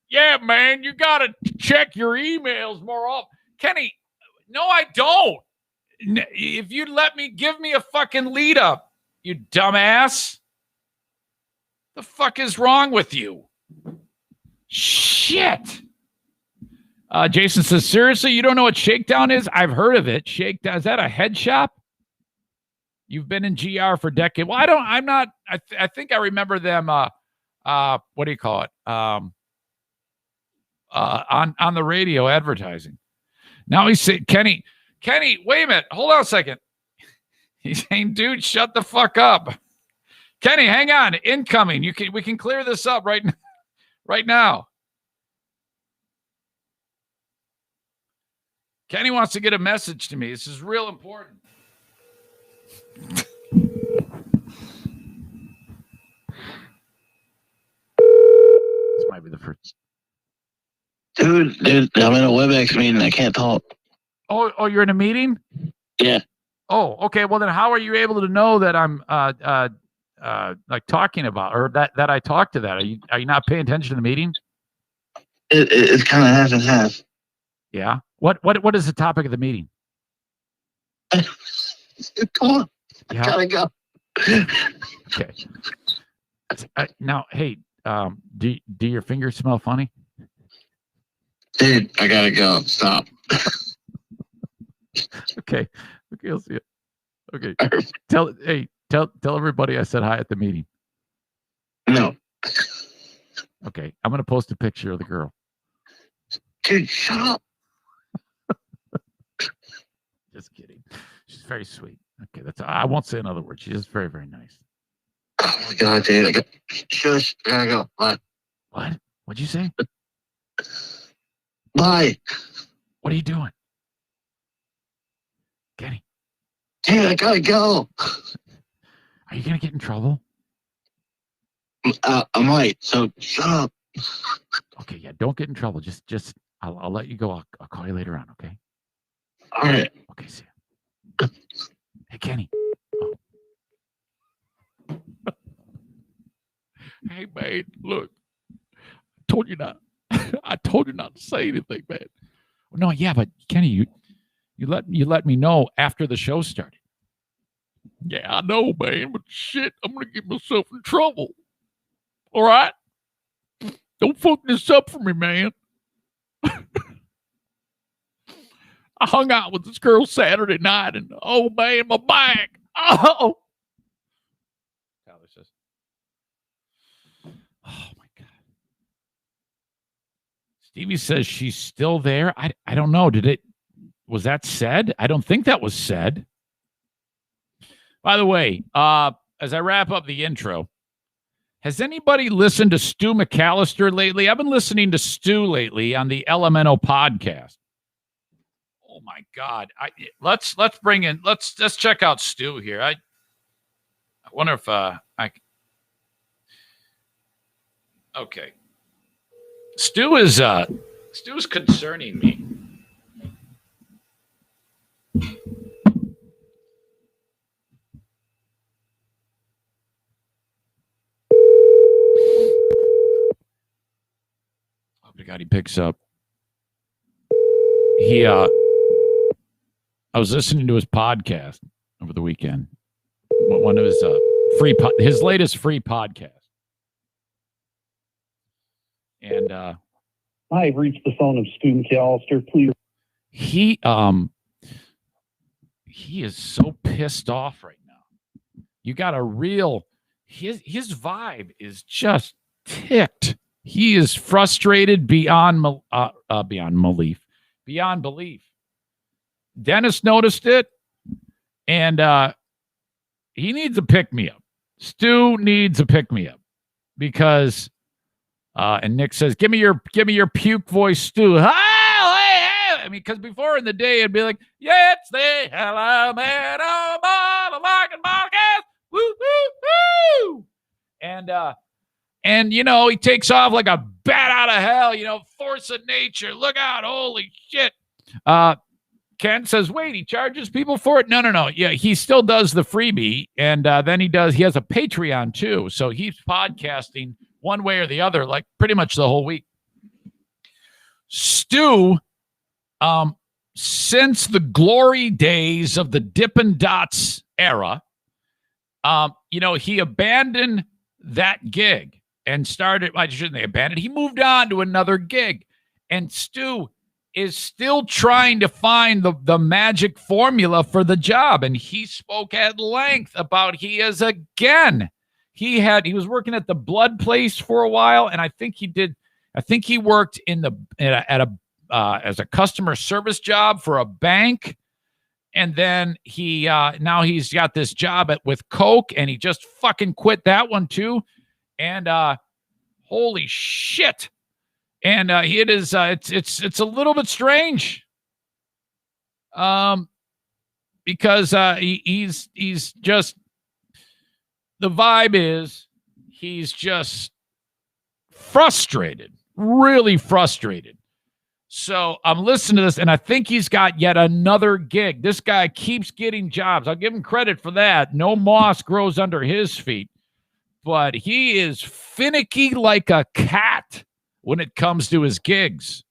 Yeah, man, you got to check your emails more often. Kenny, no, I don't. If you'd let me, give me a fucking lead up, you dumbass. The fuck is wrong with you? Shit. Jason says, seriously, you don't know what Shakedown is? I've heard of it. Shakedown. Is that a head shop? You've been in GR for decades. Well, I think I remember them. What do you call it? On the radio advertising. Now he's saying, Kenny, wait a minute. Hold on a second. He's saying, dude, shut the fuck up. Kenny, hang on. Incoming. We can clear this up right now. Kenny wants to get a message to me. This is real important. This might be the first. Dude, I'm in a WebEx meeting. I can't talk. Oh, you're in a meeting? Yeah. Oh, okay. Well, then how are you able to know that I'm like talking about, or that I talked to that? Are you not paying attention to the meeting? It's kind of half and half. Yeah. What is the topic of the meeting? Come on. I gotta go. Okay. Now, hey, do your fingers smell funny? Dude, I gotta go. Stop. Okay, I'll see it. Okay. Tell everybody I said hi at the meeting. No. Okay. I'm gonna post a picture of the girl. Dude, shut up. Just kidding. She's very sweet. Okay, I won't say another word. She's just very, very nice. Oh my god, dude. Shush. I gotta go. Bye. What? What'd you say? Bye. What are you doing? Kenny. Dude, I gotta go. Are you gonna get in trouble? I might, so shut up. Okay, yeah, don't get in trouble. Just I'll let you go. I'll call you later on, okay? All right. Okay, see ya. Hey, Kenny. Oh. Hey, man, look. I told you not to say anything, man. No, yeah, but Kenny, you let me know after the show started. Yeah, I know, man, but shit, I'm gonna get myself in trouble. All right? Don't fuck this up for me, man. I hung out with this girl Saturday night, and oh man, my back. Oh. Tyler says, oh my God. Stevie says she's still there. I don't know. Was that said? I don't think that was said. By the way, as I wrap up the intro, has anybody listened to Stu McAllister lately? I've been listening to Stu lately on the Elemental podcast. Oh my God! Let's check out Stu here. I wonder if okay. Stu's concerning me. Oh my God, he picks up. I was listening to his podcast over the weekend. One of his his latest free podcast. And I've reached the phone of Stu McAllister. Please. He is so pissed off right now. You got his vibe is just ticked. He is frustrated beyond belief. Dennis noticed it, and he needs a pick-me-up. Stu needs a pick-me-up because, and Nick says, "Give me your puke voice, Stu." I mean, because before in the day it'd be like, "Yeah, it's the Elemental Podcast, woo woo woo," and he takes off like a bat out of hell. Force of nature. Look out! Holy shit! Ken says, wait, he charges people for it? No. Yeah, he still does the freebie, and then he has a Patreon too. So he's podcasting one way or the other, like pretty much the whole week. Stu, since the glory days of the Dippin' Dots era, he abandoned that gig and started, why shouldn't they abandon? He moved on to another gig. And Stu is still trying to find the magic formula for the job. And he spoke at length about he was working at the blood place for a while. And I think he worked as a customer service job for a bank. And then he now he's got this job with Coke, and he just fucking quit that one too. And holy shit! And it is it's a little bit strange, because he's just, the vibe is he's just frustrated, really frustrated. So I'm listening to this, and I think he's got yet another gig. This guy keeps getting jobs. I'll give him credit for that. No moss grows under his feet, but he is finicky like a cat when it comes to his gigs.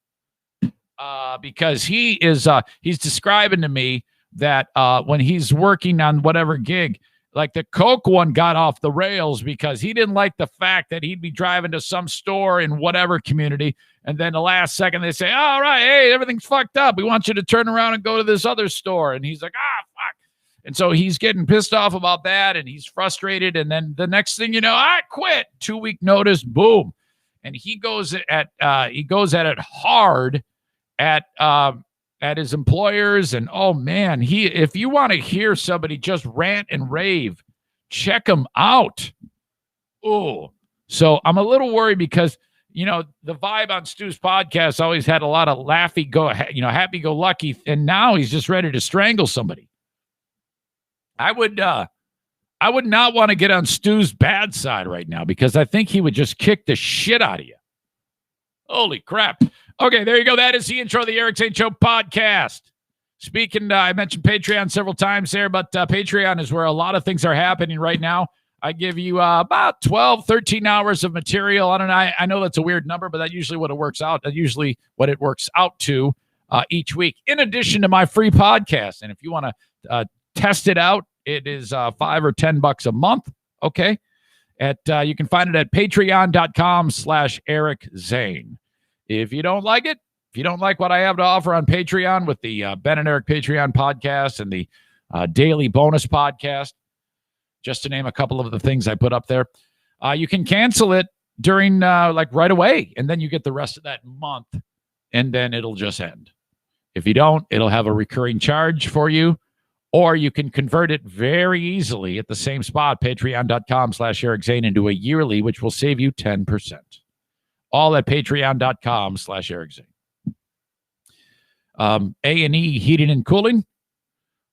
Because he's describing to me that when he's working on whatever gig, like the Coke one got off the rails because he didn't like the fact that he'd be driving to some store in whatever community, and then the last second they say, all right, hey, everything's fucked up. We want you to turn around and go to this other store. And he's like, fuck. And so he's getting pissed off about that, and he's frustrated. And then the next thing you know, I quit. 2-week notice, boom. And he goes at it hard at his employers. And oh man, if you want to hear somebody just rant and rave, check him out. Oh, so I'm a little worried because, the vibe on Stu's podcast always had a lot of happy-go-lucky, and now he's just ready to strangle somebody. I would not want to get on Stu's bad side right now, because I think he would just kick the shit out of you. Holy crap. Okay, there you go. That is the intro of the Eric Zane Show podcast. Speaking, I mentioned Patreon several times there, but Patreon is where a lot of things are happening right now. I give you about 12, 13 hours of material. I know that's a weird number, but that's usually what it works out. That's usually what it works out to each week, in addition to my free podcast. And if you want to test it out, it is $5 or $10 a month. Okay. You can find it at patreon.com/Eric Zane. If you don't like it, if you don't like what I have to offer on Patreon with the Ben and Eric Patreon podcast and the daily bonus podcast, just to name a couple of the things I put up there, you can cancel it during right away, and then you get the rest of that month, and then it'll just end. If you don't, it'll have a recurring charge for you, or you can convert it very easily at the same spot, patreon.com/Eric Zane, into a yearly, which will save you 10%. All at patreon.com/Eric Zane. A&E Heating and Cooling,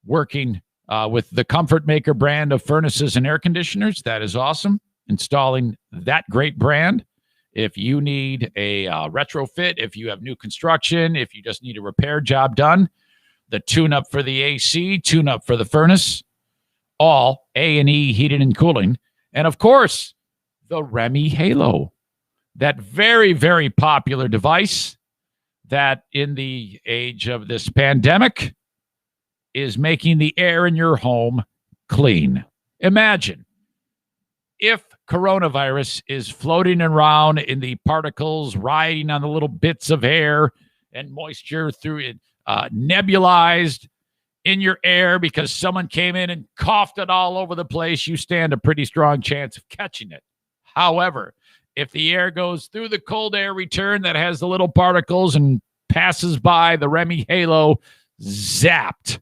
working with the Comfort Maker brand of furnaces and air conditioners. That is awesome. Installing that great brand. If you need a retrofit, if you have new construction, if you just need a repair job done, the tune-up for the AC, tune-up for the furnace, all A&E Heating and Cooling. And, of course, the Remy Halo, that very, very popular device that in the age of this pandemic is making the air in your home clean. Imagine if coronavirus is floating around in the particles, riding on the little bits of air and moisture through it, nebulized in your air because someone came in and coughed it all over the place. You stand a pretty strong chance of catching it. However, if the air goes through the cold air return that has the little particles and passes by the Remy Halo, zapped,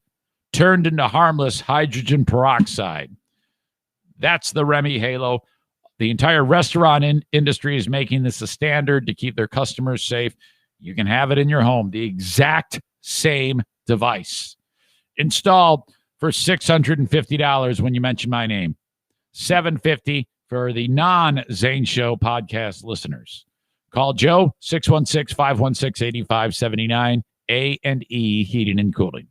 turned into harmless hydrogen peroxide. That's the Remy Halo. The entire restaurant industry is making this a standard to keep their customers safe. You can have it in your home, the exact same device. Installed for $650 when you mention my name. $750 for the non-Zane Show podcast listeners. Call Joe, 616-516-8579, A&E Heating and Cooling.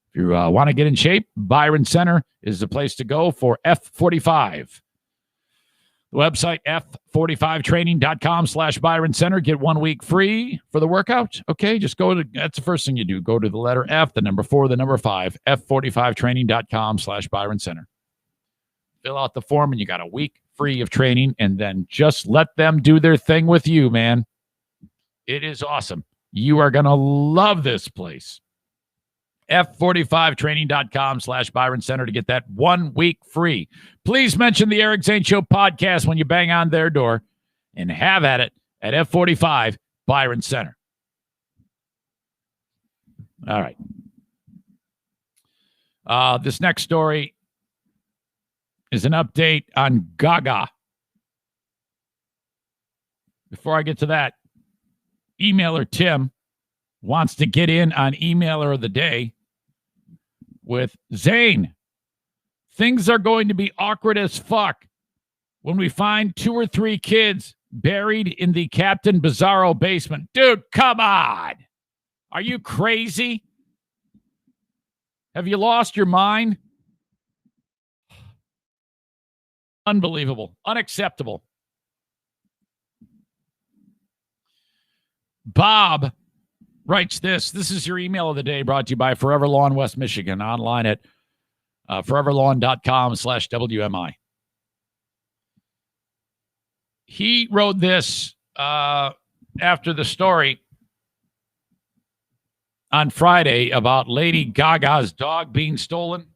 If you want to get in shape, Byron Center is the place to go for F45. The website, f45training.com/Byron Center. Get 1 week free for the workout. Okay, just go to, that's the first thing you do. Go to the letter F, the number 4, the number 5, f45training.com/Byron Center. Fill out the form, and you got a week free of training, and then just let them do their thing with you, man. It is awesome. You are going to love this place. f45training.com/Byron Center to get that 1 week free. Please mention the Eric Zane Show podcast when you bang on their door, and have at it at F45 Byron Center. All right. This next story is an update on Gaga. Before I get to that, emailer Tim wants to get in on emailer of the day with Zane. Things are going to be awkward as fuck when we find 2 or 3 kids buried in the Captain Bizarro basement. Dude, come on. Are you crazy? Have you lost your mind? Unbelievable. Unacceptable. Bob writes this. This is your email of the day brought to you by Forever Lawn West Michigan, online at foreverlawn.com/WMI. He wrote this after the story on Friday about Lady Gaga's dog being stolen.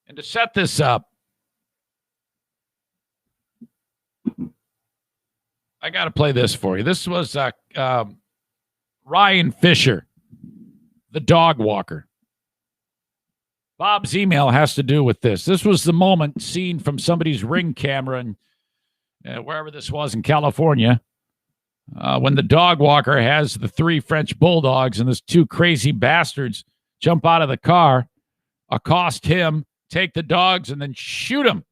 And to set this up, I got to play this for you. This was Ryan Fisher, the dog walker. Bob's email has to do with this. This was the moment seen from somebody's Ring camera and wherever this was in California, when the dog walker has the 3 French bulldogs and those 2 crazy bastards jump out of the car, accost him, take the dogs, and then shoot him.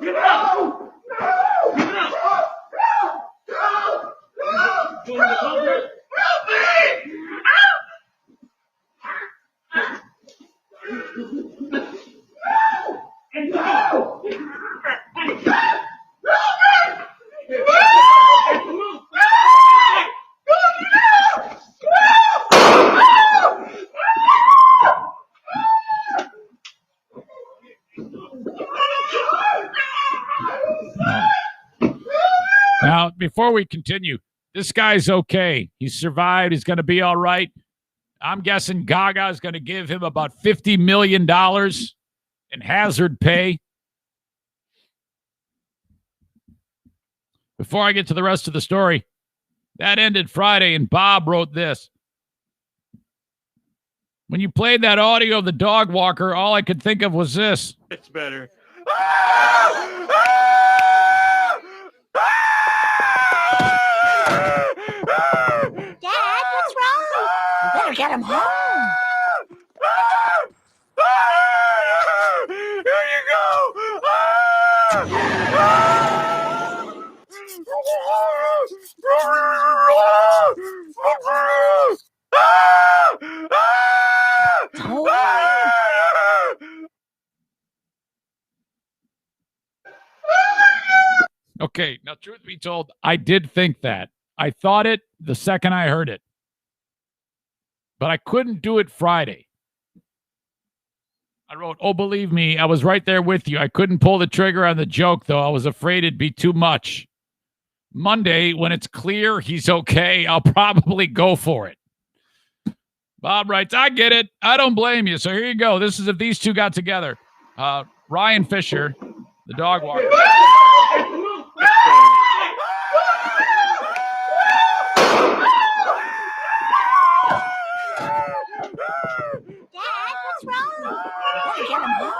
Get out! Now, before we continue, this guy's okay. He survived. He's going to be all right. I'm guessing Gaga is going to give him about $50 million in hazard pay. Before I get to the rest of the story, that ended Friday, and Bob wrote this. When you played that audio of the dog walker, all I could think of was this. It's better. Dad, what's wrong? You better get him home. Here you go. Okay, now truth be told, I did think that. I thought it the second I heard it. But I couldn't do it Friday. I wrote, oh, believe me, I was right there with you. I couldn't pull the trigger on the joke, though. I was afraid it'd be too much. Monday, when it's clear he's okay, I'll probably go for it. Bob writes, I get it. I don't blame you. So here you go. This is if these two got together. Ryan Fisher, the dog walker. Dad, what's wrong? You better get him home.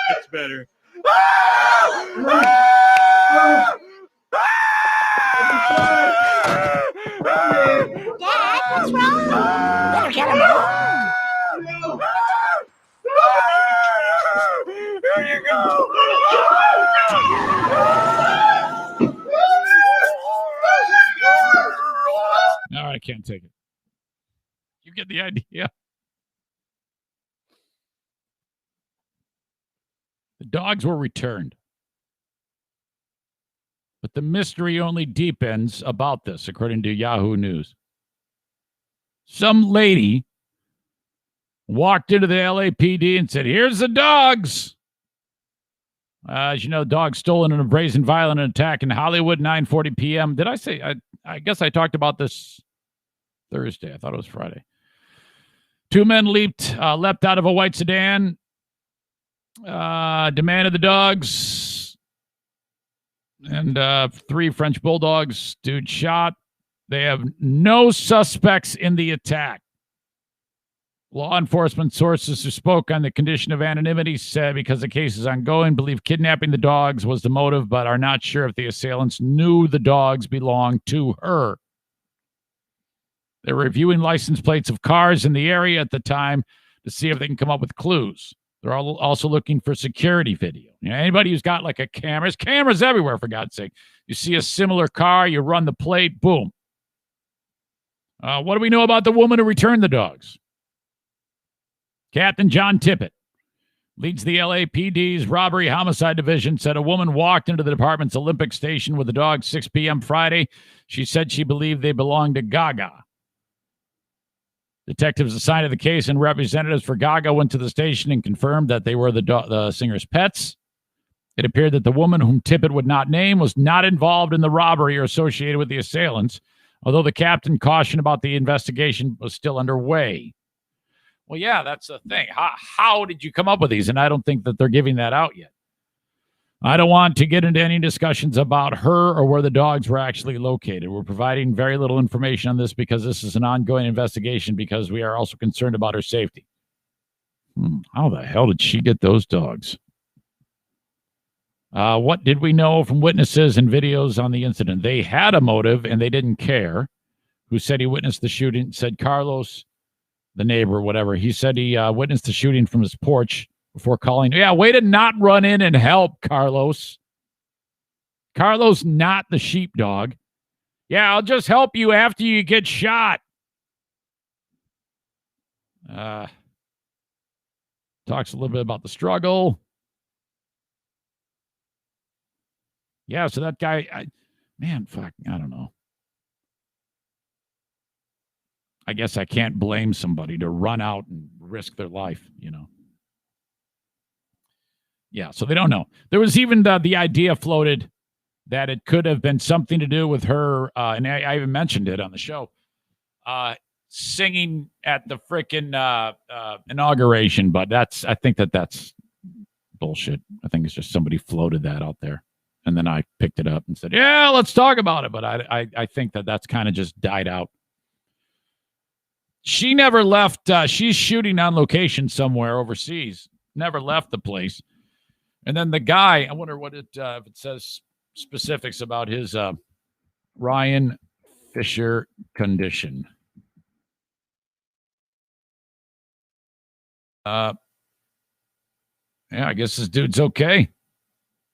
It's better. Dad, what's wrong? You better get him home. Here you go. No, I can't take it. You get the idea. The dogs were returned. But the mystery only deepens about this, according to Yahoo News. Some lady walked into the LAPD and said, here's the dogs. As you know, dog stolen in a brazen violent attack in Hollywood, 9:40 p.m. Did I say? I guess I talked about this Thursday. I thought it was Friday. Two men leapt out of a white sedan, demanded the dogs, and 3 French bulldogs. Dude shot. They have no suspects in the attack. Law enforcement sources who spoke on the condition of anonymity said because the case is ongoing, believe kidnapping the dogs was the motive, but are not sure if the assailants knew the dogs belonged to her. They're reviewing license plates of cars in the area at the time to see if they can come up with clues. They're also looking for security video. You know, anybody who's got like a camera, there's cameras everywhere, for God's sake. You see a similar car, you run the plate, boom. What do we know about the woman who returned the dogs? Captain John Tippett leads the LAPD's robbery homicide division, said a woman walked into the department's Olympic station with the dogs 6 p.m. Friday. She said she believed they belonged to Gaga. Detectives assigned to the case and representatives for Gaga went to the station and confirmed that they were the singer's pets. It appeared that the woman, whom Tippett would not name, was not involved in the robbery or associated with the assailants, although the captain cautioned about the investigation was still underway. Well, yeah, that's the thing. How did you come up with these? And I don't think that they're giving that out yet. I don't want to get into any discussions about her or where the dogs were actually located. We're providing very little information on this because this is an ongoing investigation because we are also concerned about her safety. How the hell did she get those dogs? What did we know from witnesses and videos on the incident? They had a motive and they didn't care. Who said he witnessed the shooting? Said Carlos, the neighbor, whatever. He said he witnessed the shooting from his porch before calling. Yeah, way to not run in and help, Carlos. Carlos, not the sheepdog. Yeah, I'll just help you after you get shot. Talks a little bit about the struggle. Yeah, so that guy, I don't know. I guess I can't blame somebody to run out and risk their life, you know. Yeah, so they don't know. There was even the idea floated that it could have been something to do with her, and I even mentioned it on the show, singing at the frickin' inauguration, but I think that's bullshit. I think it's just somebody floated that out there, and then I picked it up and said, yeah, let's talk about it, but I think that's kind of just died out. She never left. She's shooting on location somewhere overseas. Never left the place. And then the guy, I wonder what if it says specifics about his Ryan Fisher condition. Yeah, I guess this dude's okay.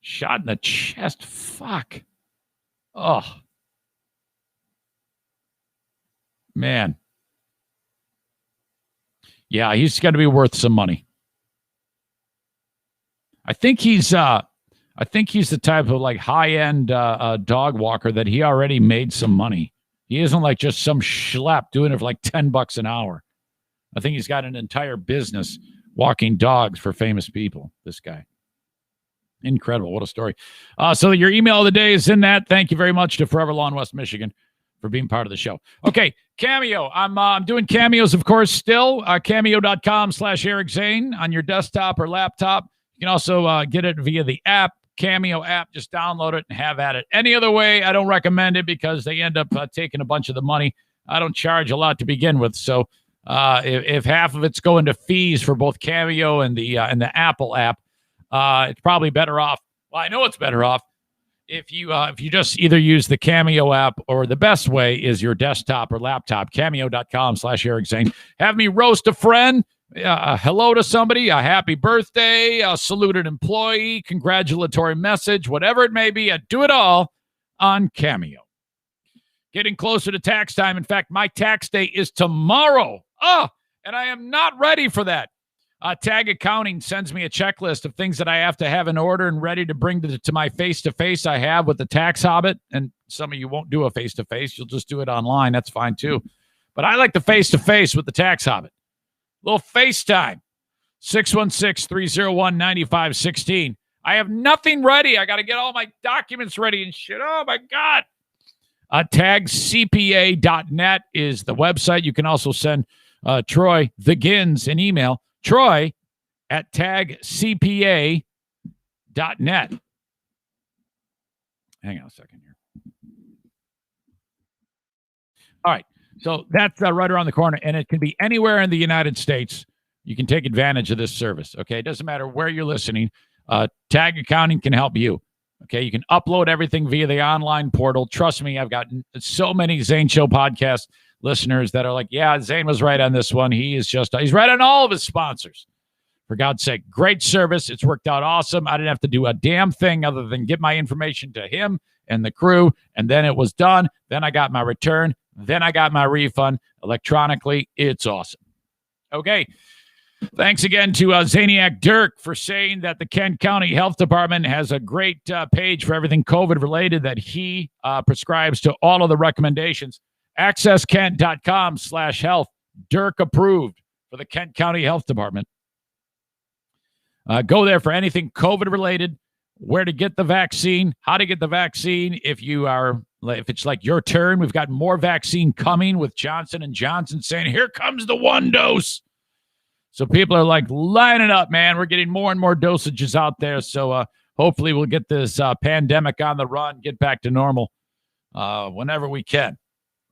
Shot in the chest. Fuck. Oh. Man. Yeah, he's got to be worth some money. I think he's the type of like high-end dog walker that he already made some money. He isn't like just some schlep doing it for like $10 an hour. I think he's got an entire business walking dogs for famous people, this guy. Incredible. What a story. So your email of the day is in that. Thank you very much to Forever Lawn West Michigan for being part of the show. Okay, Cameo. I'm doing cameos, of course, still. Cameo.com/Eric Zane on your desktop or laptop. You can also get it via the app, Cameo app. Just download it and have at it. Any other way, I don't recommend it because they end up taking a bunch of the money. I don't charge a lot to begin with, so if half of it's going to fees for both Cameo and the Apple app, it's probably better off. Well, I know it's better off if you just either use the Cameo app, or the best way is your desktop or laptop. Cameo.com/Eric Zane. Have me roast a friend. Hello to somebody, a happy birthday, a saluted employee, congratulatory message, whatever it may be. I do it all on Cameo. Getting closer to tax time. In fact, my tax day is tomorrow. And I am not ready for that. Tag Accounting sends me a checklist of things that I have to have in order and ready to bring to my face-to-face I have with the Tax Hobbit. And some of you won't do a face-to-face. You'll just do it online. That's fine, too. But I like the face-to-face with the Tax Hobbit. A little FaceTime. 616-301-9516. I have nothing ready. I got to get all my documents ready and shit. Oh, my God. Tagcpa.net is the website. You can also send Troy the Gins an email. Troy at tagcpa.net. Hang on a second here. All right. So that's right around the corner, and it can be anywhere in the United States. You can take advantage of this service, okay? It doesn't matter where you're listening. Tag Accounting can help you, okay? You can upload everything via the online portal. Trust me, I've got so many Zane Show podcast listeners that are like, yeah, Zane was right on this one. He's right on all of his sponsors. For God's sake, great service. It's worked out awesome. I didn't have to do a damn thing other than get my information to him and the crew, and then it was done. Then I got my return. Then I got my refund electronically. It's awesome. Okay. Thanks again to Zaniac Dirk for saying that the Kent County Health Department has a great page for everything COVID-related that he prescribes to all of the recommendations. AccessKent.com/health. Dirk approved for the Kent County Health Department. Go there for anything COVID-related, where to get the vaccine, how to get the vaccine. If it's like your turn, we've got more vaccine coming with Johnson & Johnson saying, here comes the one dose. So people are like lining up, man. We're getting more and more dosages out there. So hopefully we'll get this pandemic on the run, get back to normal whenever we can.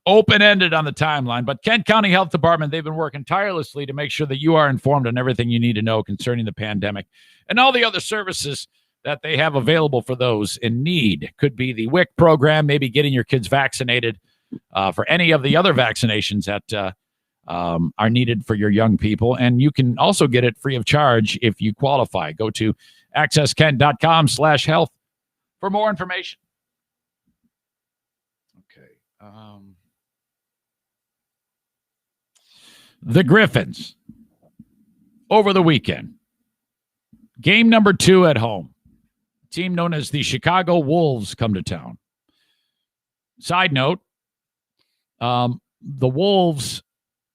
Open-ended on the timeline. But Kent County Health Department, they've been working tirelessly to make sure that you are informed on everything you need to know concerning the pandemic and all the other services that they have available for those in need. Could be the WIC program, maybe getting your kids vaccinated for any of the other vaccinations that are needed for your young people. And you can also get it free of charge if you qualify. Go to accesskent.com/health for more information. Okay. The Griffins over the weekend. Game number 2 at home. Team known as the Chicago Wolves come to town. Side note, the Wolves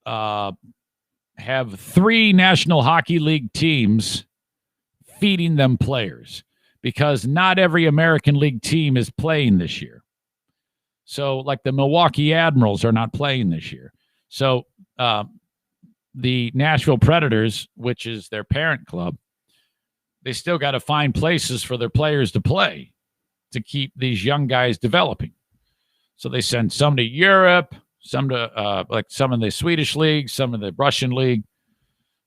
have 3 National Hockey League teams feeding them players because not every American League team is playing this year. So, like the Milwaukee Admirals are not playing this year. So, the Nashville Predators, which is their parent club, they still got to find places for their players to play to keep these young guys developing. So they send some to Europe, some to like some in the Swedish league, some in the Russian league,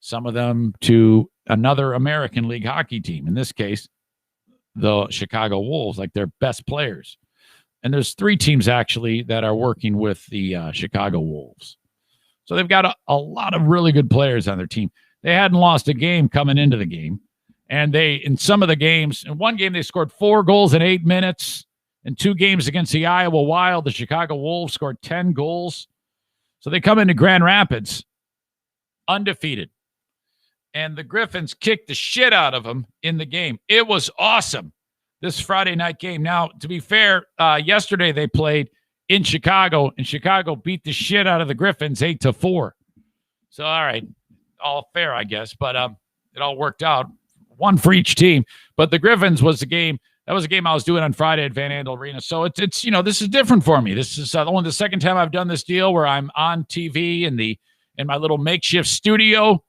some of them to another American League hockey team. In this case, the Chicago Wolves, like their best players. And there's 3 teams actually that are working with the Chicago Wolves. So they've got a lot of really good players on their team. They hadn't lost a game coming into the game. And in some of the games, in one game, they scored 4 goals in 8 minutes. In 2 games against the Iowa Wild, the Chicago Wolves scored 10 goals. So they come into Grand Rapids undefeated. And the Griffins kicked the shit out of them in the game. It was awesome, this Friday night game. Now, to be fair, yesterday they played in Chicago, and Chicago beat the shit out of the Griffins 8-4. So, all right, all fair, I guess. But it all worked out. 1 for each team. But the Griffins was the game. That was a game I was doing on Friday at Van Andel Arena. So it's this is different for me. This is only the second time I've done this deal where I'm on TV in my little makeshift studio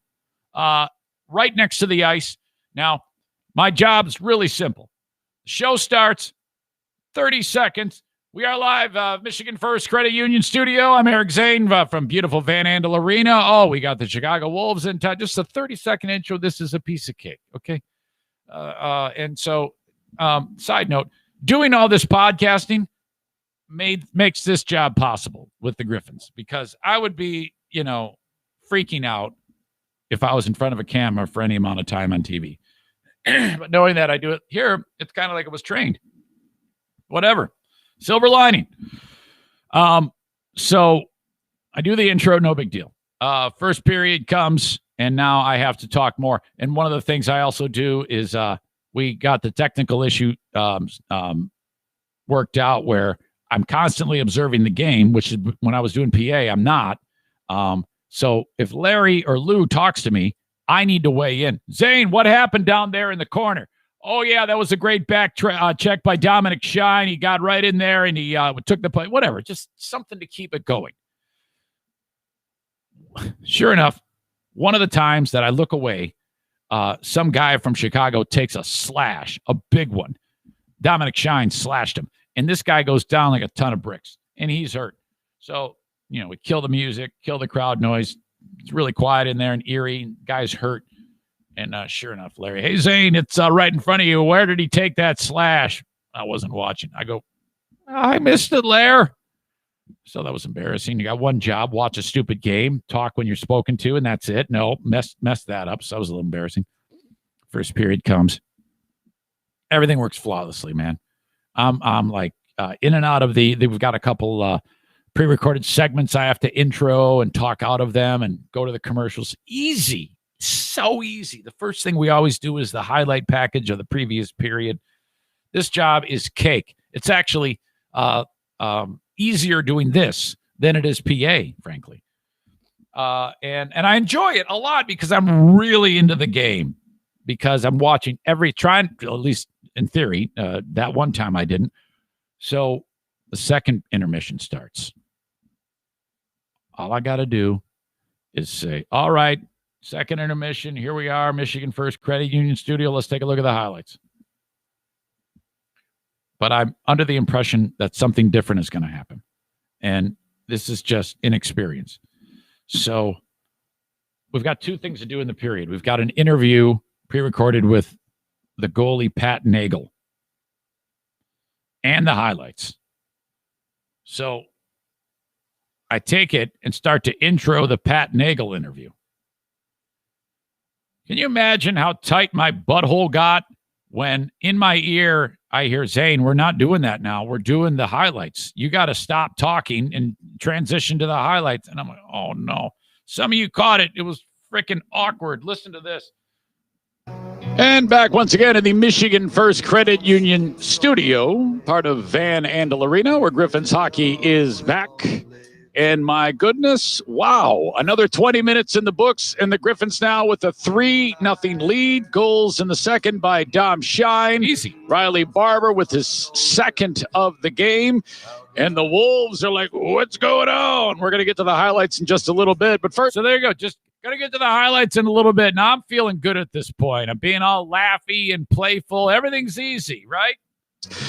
right next to the ice. Now, my job's really simple. The show starts, 30 seconds. We are live, Michigan First Credit Union Studio. I'm Eric Zane from beautiful Van Andel Arena. Oh, we got the Chicago Wolves in touch. Just a 30-second intro. This is a piece of cake, okay? And so, side note, doing all this podcasting makes this job possible with the Griffins because I would be, freaking out if I was in front of a camera for any amount of time on TV. But knowing that I do it here, it's kind of like it was trained. Whatever. Silver lining. So I do the intro, no big deal. First period comes, and now I have to talk more. And one of the things I also do is we got the technical issue worked out where I'm constantly observing the game, which is when I was doing PA, I'm not. So if Larry or Lou talks to me, I need to weigh in. Zane, what happened down there in the corner? Oh, yeah, that was a great back check by Dominic Shine. He got right in there and he took the play. Whatever, just something to keep it going. Sure enough, one of the times that I look away, some guy from Chicago takes a slash, a big one. Dominic Shine slashed him. And this guy goes down like a ton of bricks. And he's hurt. So, we kill the music, kill the crowd noise. It's really quiet in there and eerie. Guy's hurt. And sure enough, Larry, hey, Zane, it's right in front of you. Where did he take that slash? I wasn't watching. I go, I missed it, Larry. So that was embarrassing. You got one job, watch a stupid game, talk when you're spoken to, and that's it. No, messed that up. So that was a little embarrassing. First period comes. Everything works flawlessly, man. I'm like in and out of we've got a couple pre-recorded segments I have to intro and talk out of them and go to the commercials. Easy. So easy. The first thing we always do is the highlight package of the previous period. This job is cake. It's actually easier doing this than it is PA, frankly. And I enjoy it a lot because I'm really into the game, because I'm watching at least in theory, that one time I didn't. So the second intermission starts. All I got to do is say, all right, second intermission. Here we are, Michigan First Credit Union Studio. Let's take a look at the highlights. But I'm under the impression that something different is going to happen. And this is just inexperience. So we've got two things to do in the period. We've got an interview pre-recorded with the goalie, Pat Nagel, and the highlights. So I take it and start to intro the Pat Nagel interview. Can you imagine how tight my butthole got when in my ear I hear, Zane, we're not doing that now. We're doing the highlights. You got to stop talking and transition to the highlights. And I'm like, oh, no. Some of you caught it. It was freaking awkward. Listen to this. And back once again in the Michigan First Credit Union Studio, part of Van Andel Arena, where Griffins hockey is back. And my goodness, wow, another 20 minutes in the books, and the Griffins now with a 3-0 lead. Goals in the second by Dom Shine. Easy. Riley Barber with his second of the game. And the Wolves are like, what's going on? We're going to get to the highlights in just a little bit. But first, so there you go. Just going to get to the highlights in a little bit. Now I'm feeling good at this point. I'm being all laughy and playful. Everything's easy, right?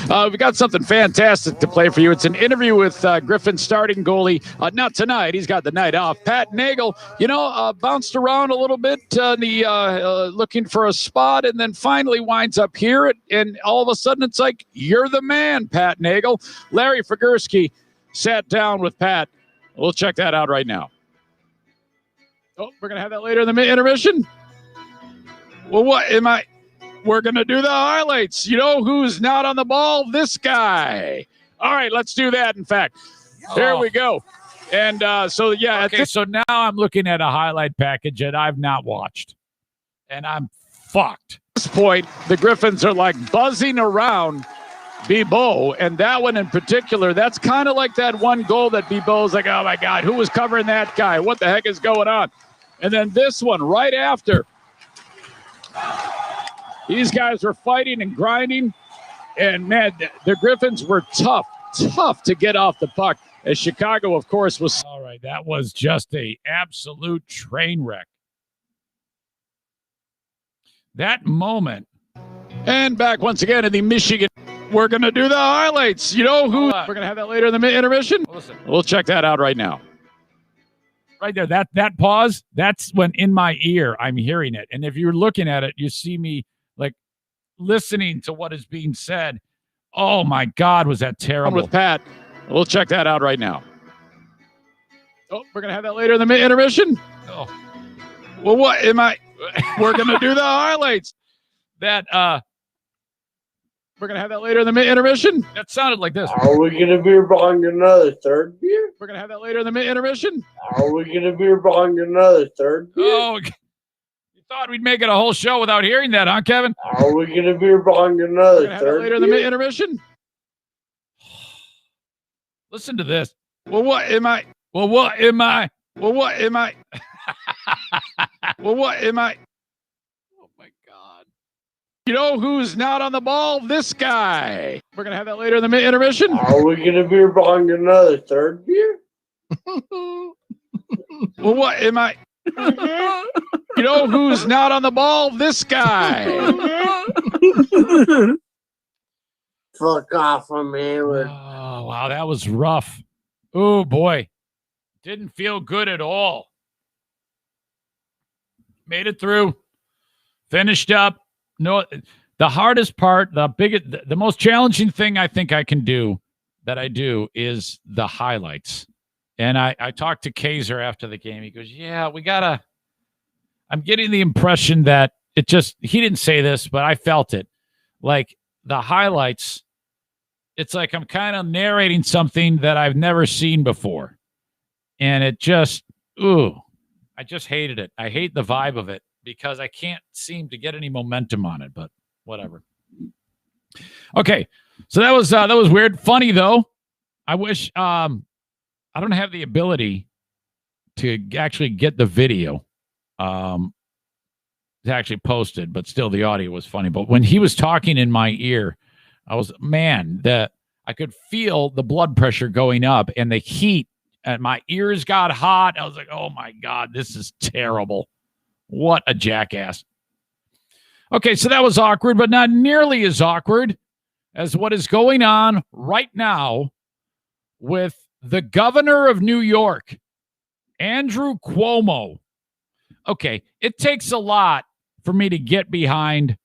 We've got something fantastic to play for you. It's an interview with Griffin's starting goalie. Not tonight. He's got the night off. Pat Nagel, bounced around a little bit, looking for a spot, and then finally winds up here. And all of a sudden, it's like, you're the man, Pat Nagel. Larry Figursky sat down with Pat. We'll check that out right now. Oh, we're going to have that later in the intermission? Well, what am I... We're going to do the highlights. You know who's not on the ball? This guy. All right, let's do that, in fact. There we go. And Okay, so now I'm looking at a highlight package that I've not watched. And I'm fucked. At this point, the Griffins are like buzzing around Bibeau. And that one in particular, that's kind of like that one goal that Bibeau's like, oh, my God, who was covering that guy? What the heck is going on? And then this one right after. These guys were fighting and grinding, and, man, the Griffins were tough to get off the puck, as Chicago, of course, was. All right, that was just a absolute train wreck. That moment. And back once again in the Michigan. We're going to do the highlights. You know who? We're going to have that later in the intermission? Listen. We'll check that out right now. Right there, that pause, that's when in my ear I'm hearing it. And if you're looking at it, you see me like listening to what is being said. Oh my God, was that terrible? With Pat, we'll check that out right now. Oh, we're gonna have that later in the intermission. Oh, well, what am I? We're gonna do the highlights. We're gonna have that later in the intermission. That sounded like this. Are we gonna be buying another third beer? We're gonna have that later in the intermission. Are we gonna be buying another third beer? Oh. Thought we'd make it a whole show without hearing that, huh, Kevin? Are we going to be buying another third later in the intermission? Listen to this. Well, what am I? Well, what am I? Well, what am I? Well, what am I? Oh, my God. You know who's not on the ball? This guy. We're going to have that later in the intermission. Are we going to beer bong another third beer? Well, what am I? You know who's not on the ball? This guy. Fuck off of me. Oh, wow. That was rough. Oh, boy. Didn't feel good at all. Made it through. Finished up. No, the hardest part, the most challenging thing I think I can do that I do is the highlights. And I talked to Kaiser after the game. He goes, yeah, I'm getting the impression that he didn't say this, but I felt it. Like the highlights, it's like I'm kind of narrating something that I've never seen before. And it just, I just hated it. I hate the vibe of it because I can't seem to get any momentum on it, but whatever. Okay. So that was weird. Funny though. I wish, I don't have the ability to actually get the video to actually post it, but still the audio was funny. But when he was talking in my ear, I could feel the blood pressure going up and the heat and my ears got hot. I was like, oh my God, this is terrible. What a jackass. Okay, so that was awkward, but not nearly as awkward as what is going on right now with the governor of New York, Andrew Cuomo. Okay, it takes a lot for me to get behind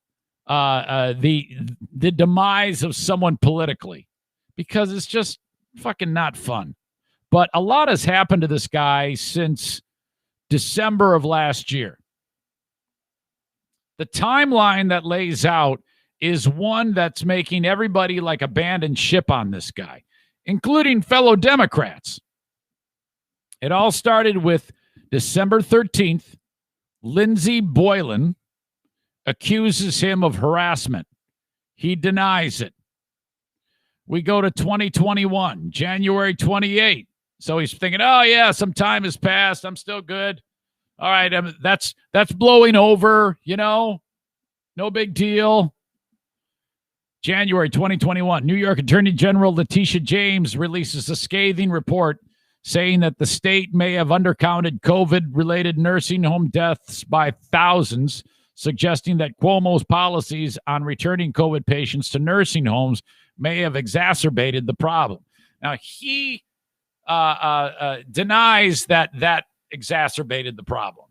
the demise of someone politically because it's just fucking not fun. But a lot has happened to this guy since December of last year. The timeline that lays out is one that's making everybody like abandon ship on this guy, including fellow Democrats. It all started with December 13th. Lindsey Boylan accuses him of harassment. He denies it. We go to 2021, January 28th. So he's thinking, oh, yeah, some time has passed. I'm still good. All right, that's blowing over, no big deal. January 2021, New York Attorney General Letitia James releases a scathing report saying that the state may have undercounted COVID-related nursing home deaths by thousands, suggesting that Cuomo's policies on returning COVID patients to nursing homes may have exacerbated the problem. Now, he denies that exacerbated the problem.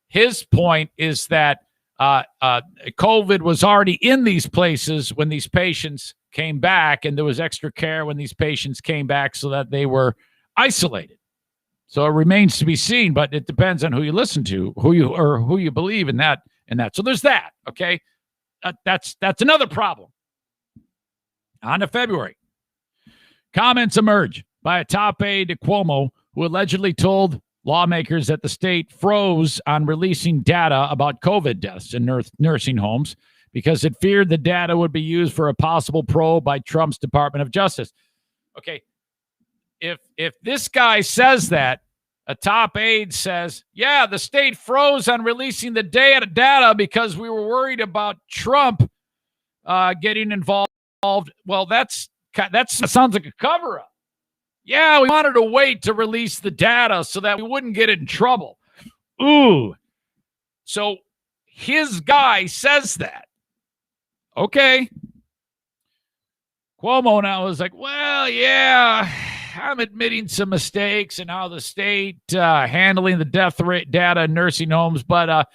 His point is that COVID was already in these places when these patients came back, and there was extra care when these patients came back so that they were isolated. So it remains to be seen, but it depends on who you listen to, who you believe in that. So there's that. Okay, that's another problem. On to February, comments emerge by a top aide to Cuomo who allegedly told lawmakers that the state froze on releasing data about COVID deaths in nursing homes because it feared the data would be used for a possible probe by Trump's Department of Justice. Okay, if this guy says that, a top aide says, yeah, the state froze on releasing the data because we were worried about Trump getting involved. Well, that sounds like a cover-up. Yeah, we wanted to wait to release the data so that we wouldn't get in trouble. Ooh. So his guy says that. Okay. Cuomo now is like, well, yeah, I'm admitting some mistakes in how the state handling the death rate data in nursing homes, but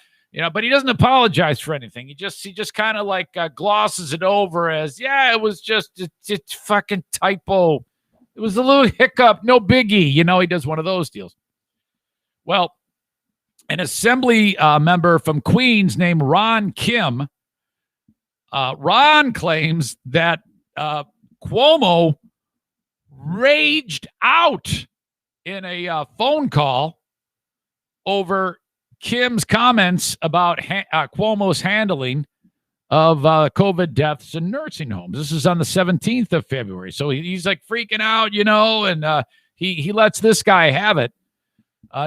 but he doesn't apologize for anything. He just kind of like glosses it over as, yeah, it was just a fucking typo. It was a little hiccup, no biggie. He does one of those deals. Well, an assembly member from Queens named Ron Kim, Ron claims that Cuomo raged out in a phone call over Kim's comments about Cuomo's handling of COVID deaths in nursing homes. This is on the 17th of February. So he's like freaking out, and he lets this guy have it.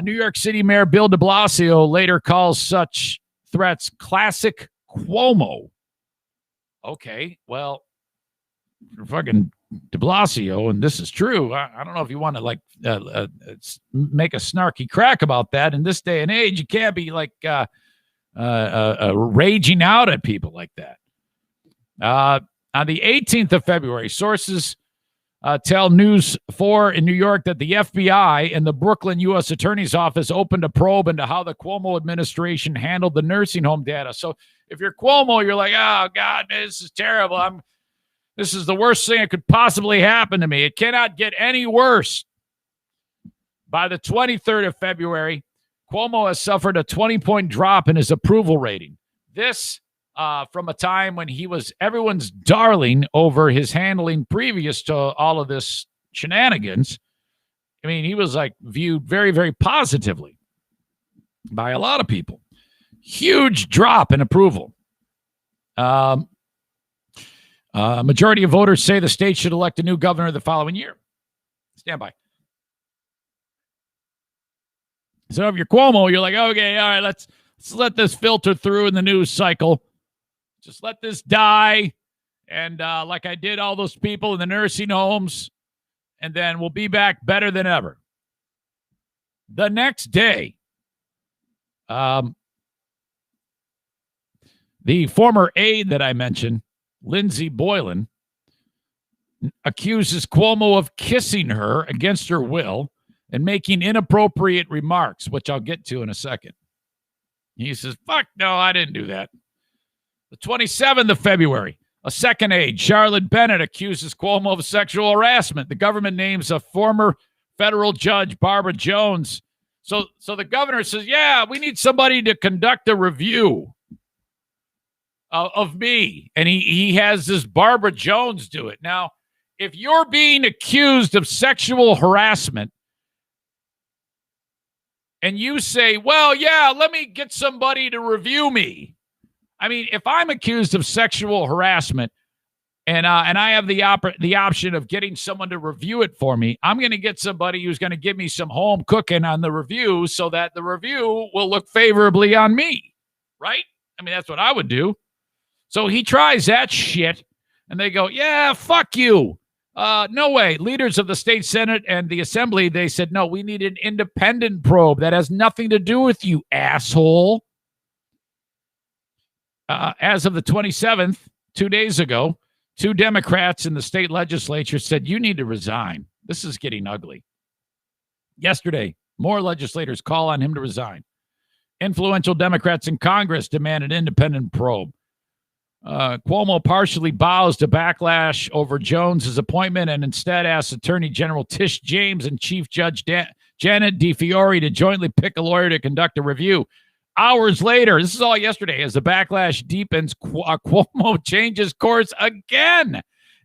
New York City Mayor Bill de Blasio later calls such threats classic Cuomo. Okay, well, fucking de Blasio, and this is true. I don't know if you want to make a snarky crack about that. In this day and age, you can't be raging out at people like that. On the 18th of February, sources tell News 4 in New York that the FBI and the Brooklyn U.S. Attorney's Office opened a probe into how the Cuomo administration handled the nursing home data. So if you're Cuomo, you're like, oh, God, this is terrible. This is the worst thing that could possibly happen to me. It cannot get any worse. By the 23rd of February, Cuomo has suffered a 20-point drop in his approval rating. This from a time when he was everyone's darling over his handling previous to all of this shenanigans. I mean, he was viewed very, very positively by a lot of people. Huge drop in approval. Majority of voters say the state should elect a new governor the following year. Stand by. So if you're Cuomo, you're like, okay, all right, let's let this filter through in the news cycle. Just let this die. And like I did all those people in the nursing homes, and then we'll be back better than ever. The next day, the former aide that I mentioned, Lindsey Boylan, accuses Cuomo of kissing her against her will and making inappropriate remarks, which I'll get to in a second. He says, fuck, no, I didn't do that. The 27th of February, a second aide, Charlotte Bennett, accuses Cuomo of sexual harassment. The government names a former federal judge, Barbara Jones. So the governor says, yeah, we need somebody to conduct a review of me. And he has this Barbara Jones do it. Now, if you're being accused of sexual harassment and you say, well, yeah, let me get somebody to review me. I mean, if I'm accused of sexual harassment and I have the option of getting someone to review it for me, I'm going to get somebody who's going to give me some home cooking on the review so that the review will look favorably on me, right? I mean, that's what I would do. So he tries that shit, and they go, yeah, fuck you. No way. Leaders of the state Senate and the Assembly, they said, no, we need an independent probe. That has nothing to do with you, asshole. As of the 27th, 2 days ago, 2 Democrats in the state legislature said, you need to resign. This is getting ugly. Yesterday, more legislators call on him to resign. Influential Democrats in Congress demand an independent probe. Cuomo partially bows to backlash over Jones's appointment and instead asks Attorney General Tish James and Chief Judge Janet DeFiore to jointly pick a lawyer to conduct a review. Hours later, this is all yesterday, as the backlash deepens, Cuomo changes course again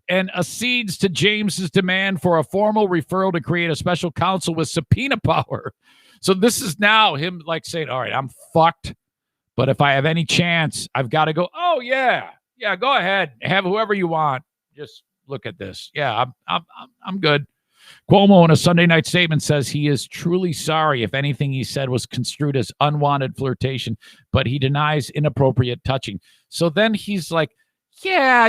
and accedes to James's demand for a formal referral to create a special counsel with subpoena power. So this is now him saying, all right, I'm fucked. But if I have any chance, I've got to go, oh, yeah, go ahead. Have whoever you want. Just look at this. Yeah, I'm good. Cuomo, in a Sunday night statement, says he is truly sorry if anything he said was construed as unwanted flirtation, but he denies inappropriate touching. So then he's like, yeah,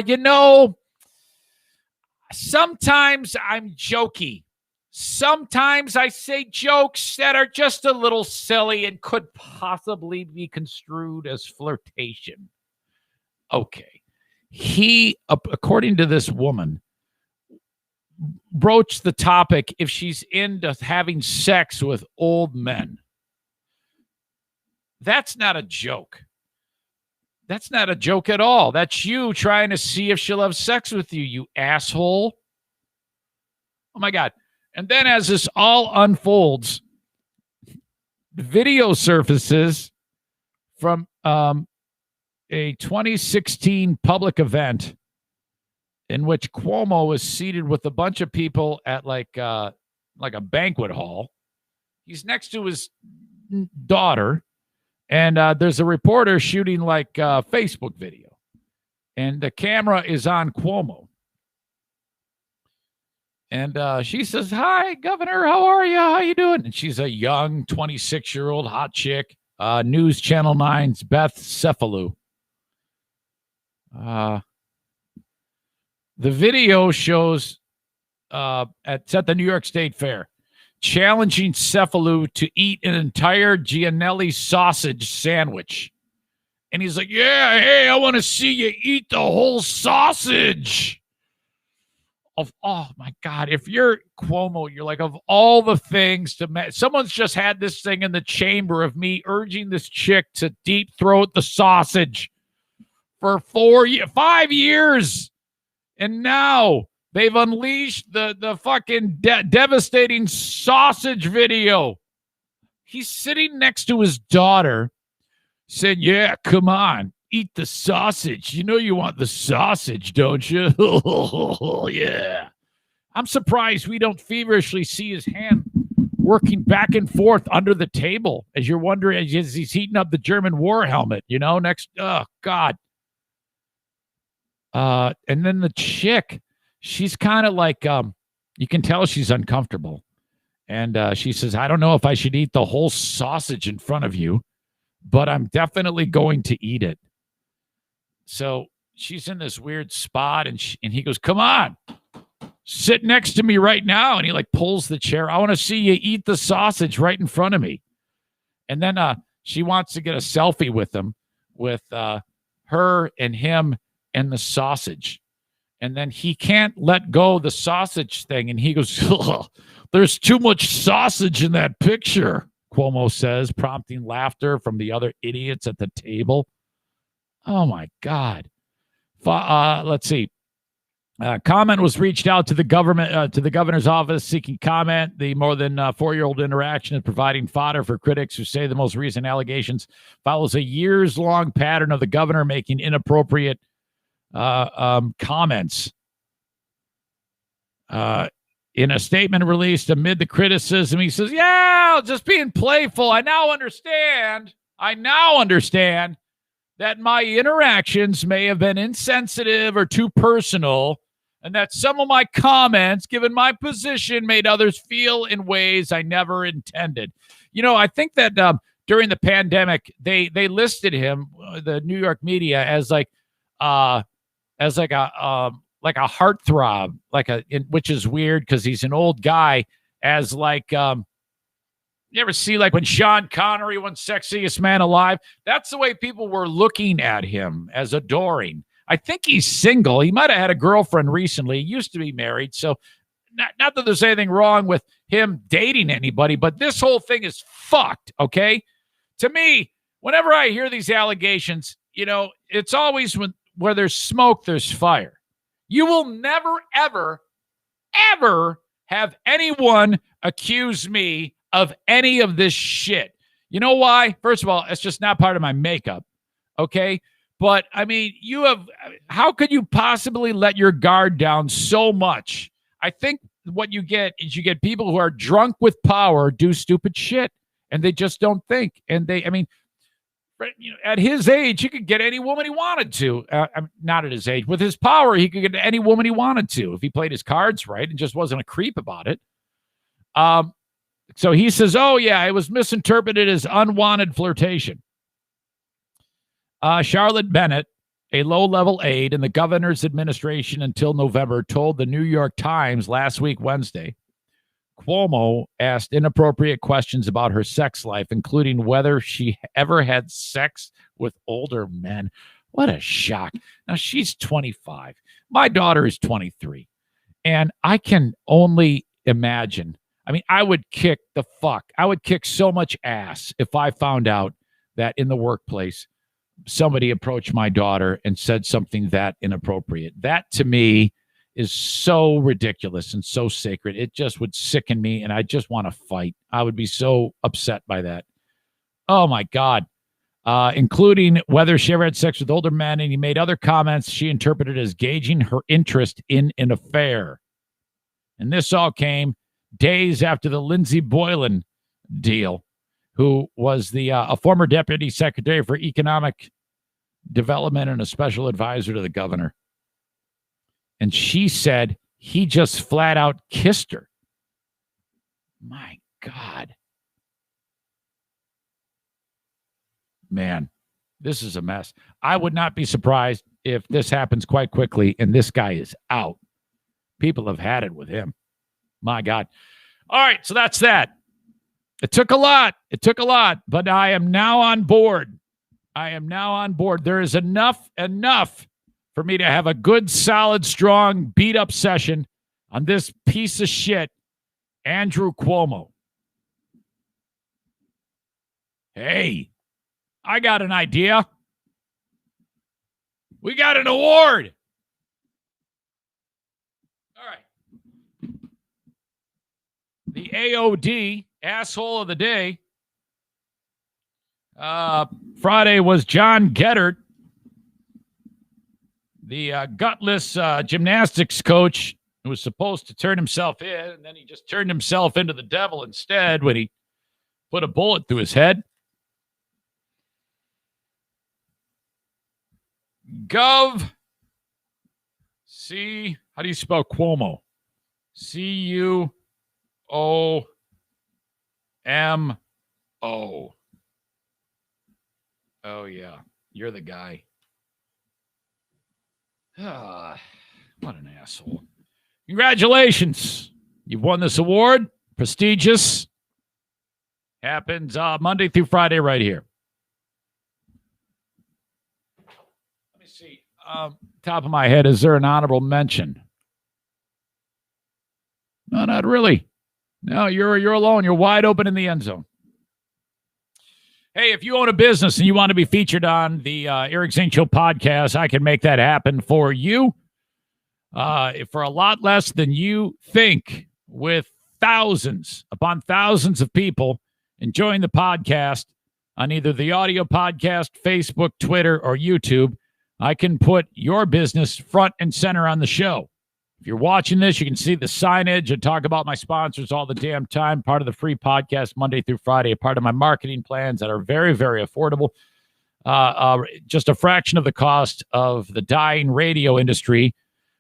sometimes I'm jokey. Sometimes I say jokes that are just a little silly and could possibly be construed as flirtation. Okay. He, according to this woman, broached the topic if she's into having sex with old men. That's not a joke. That's not a joke at all. That's you trying to see if she'll have sex with you, you asshole. Oh, my God. And then as this all unfolds, video surfaces from a 2016 public event in which Cuomo was seated with a bunch of people at like a banquet hall. He's next to his daughter, and there's a reporter shooting Facebook video, and the camera is on Cuomo. And she says, hi, Governor, how are you? How you doing? And she's a young 26-year-old hot chick, News Channel 9's Beth Cefalu. The video shows it's at the New York State Fair, challenging Cephalou to eat an entire Gianelli sausage sandwich. And he's like, yeah, hey, I want to see you eat the whole sausage. Oh, my God. If you're Cuomo, you're like, of all the things someone's just had this thing in the chamber of me urging this chick to deep throat the sausage for 5 years. And now they've unleashed the fucking devastating sausage video. He's sitting next to his daughter saying, yeah, come on, eat the sausage. You know you want the sausage, don't you? Yeah. I'm surprised we don't feverishly see his hand working back and forth under the table as you're wondering as he's heating up the German war helmet, oh, God. And then the chick, she's kind of like, you can tell she's uncomfortable. And she says, I don't know if I should eat the whole sausage in front of you, but I'm definitely going to eat it. So she's in this weird spot, and he goes, come on, sit next to me right now. And he like pulls the chair. I want to see you eat the sausage right in front of me. And then she wants to get a selfie with him, with her and him and the sausage. And then he can't let go of the sausage thing. And he goes, there's too much sausage in that picture, Cuomo says, prompting laughter from the other idiots at the table. Oh, my God. Let's see. Comment was reached out to the government, to the governor's office seeking comment. The more than 4-year-old interaction is providing fodder for critics who say the most recent allegations follows a years-long pattern of the governor making inappropriate comments. In a statement released amid the criticism, he says, yeah, just being playful. I now understand that my interactions may have been insensitive or too personal, and that some of my comments, given my position, made others feel in ways I never intended. I think that during the pandemic, they listed him, the New York media, as like a heartthrob, which is weird because he's an old guy. As like, you ever see like when Sean Connery won Sexiest Man Alive? That's the way people were looking at him, as adoring. I think he's single. He might have had a girlfriend recently. He used to be married. So not that there's anything wrong with him dating anybody, but this whole thing is fucked, okay? To me, whenever I hear these allegations, it's always where there's smoke, there's fire. You will never, ever, ever have anyone accuse me of any of this shit. You know why? First of all, it's just not part of my makeup, okay? But, I mean, how could you possibly let your guard down so much? I think what you get is you get people who are drunk with power do stupid shit, and they just don't think. And at his age, he could get any woman he wanted to. Not at his age. With his power, he could get any woman he wanted to if he played his cards right and just wasn't a creep about it. So he says, oh, yeah, it was misinterpreted as unwanted flirtation. Charlotte Bennett, a low-level aide in the governor's administration until November, told the New York Times last week, Wednesday, Cuomo asked inappropriate questions about her sex life, including whether she ever had sex with older men. What a shock. Now, she's 25. My daughter is 23. And I can only imagine. I mean, I would kick so much ass if I found out that in the workplace, somebody approached my daughter and said something that inappropriate. That, to me, is so ridiculous and so sacred. It just would sicken me, and I just want to fight. I would be so upset by that. Oh, my God. Including whether she ever had sex with older men, and he made other comments she interpreted as gauging her interest in an affair. And this all came days after the Lindsey Boylan deal, who was a former deputy secretary for economic development and a special advisor to the governor. And she said he just flat out kissed her. My God. Man, this is a mess. I would not be surprised if this happens quite quickly and this guy is out. People have had it with him. My God. All right, so that's that. It took a lot. But I am now on board. There is enough for me to have a good, solid, strong, beat-up session on this piece of shit, Andrew Cuomo. Hey, I got an idea. We got an award. All right. The AOD, Asshole of the Day. Friday was John Geddert, the gutless gymnastics coach who was supposed to turn himself in, and then he just turned himself into the devil instead when he put a bullet through his head. How do you spell Cuomo? Cuomo. Oh, yeah. You're the guy. What an asshole. Congratulations. You've won this award. Prestigious. Happens Monday through Friday right here. Let me see. Top of my head, is there an honorable mention? No, not really. No, you're alone. You're wide open in the end zone. Hey, if you own a business and you want to be featured on the Eric Zane Show podcast, I can make that happen for you for a lot less than you think, with thousands upon thousands of people enjoying the podcast on either the audio podcast, Facebook, Twitter, or YouTube. I can put your business front and center on the show. If you're watching this, you can see the signage and talk about my sponsors all the damn time. Part of the free podcast Monday through Friday, a part of my marketing plans that are very, very affordable. Just a fraction of the cost of the dying radio industry,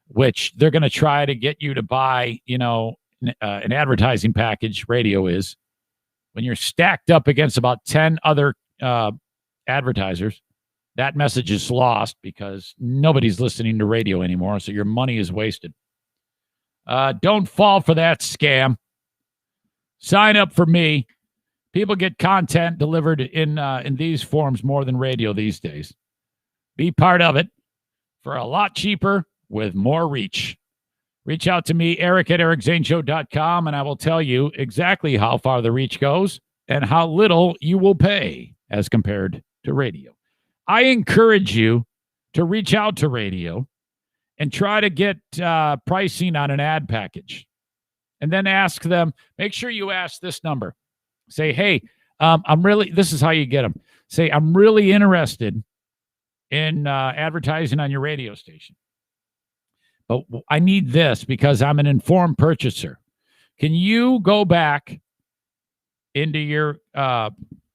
which they're going to try to get you to buy, an advertising package. Radio is, when you're stacked up against about 10 other advertisers, that message is lost because nobody's listening to radio anymore. So your money is wasted. Don't fall for that scam. Sign up for me. People get content delivered in these forms more than radio these days. Be part of it for a lot cheaper with more reach. Reach out to me, Eric at ericzaneshow.com, and I will tell you exactly how far the reach goes and how little you will pay as compared to radio. I encourage you to reach out to radio and try to get pricing on an ad package. And then ask them, make sure you ask this number. Say, hey, this is how you get them. Say, I'm really interested in advertising on your radio station. But I need this because I'm an informed purchaser. Can you go back into your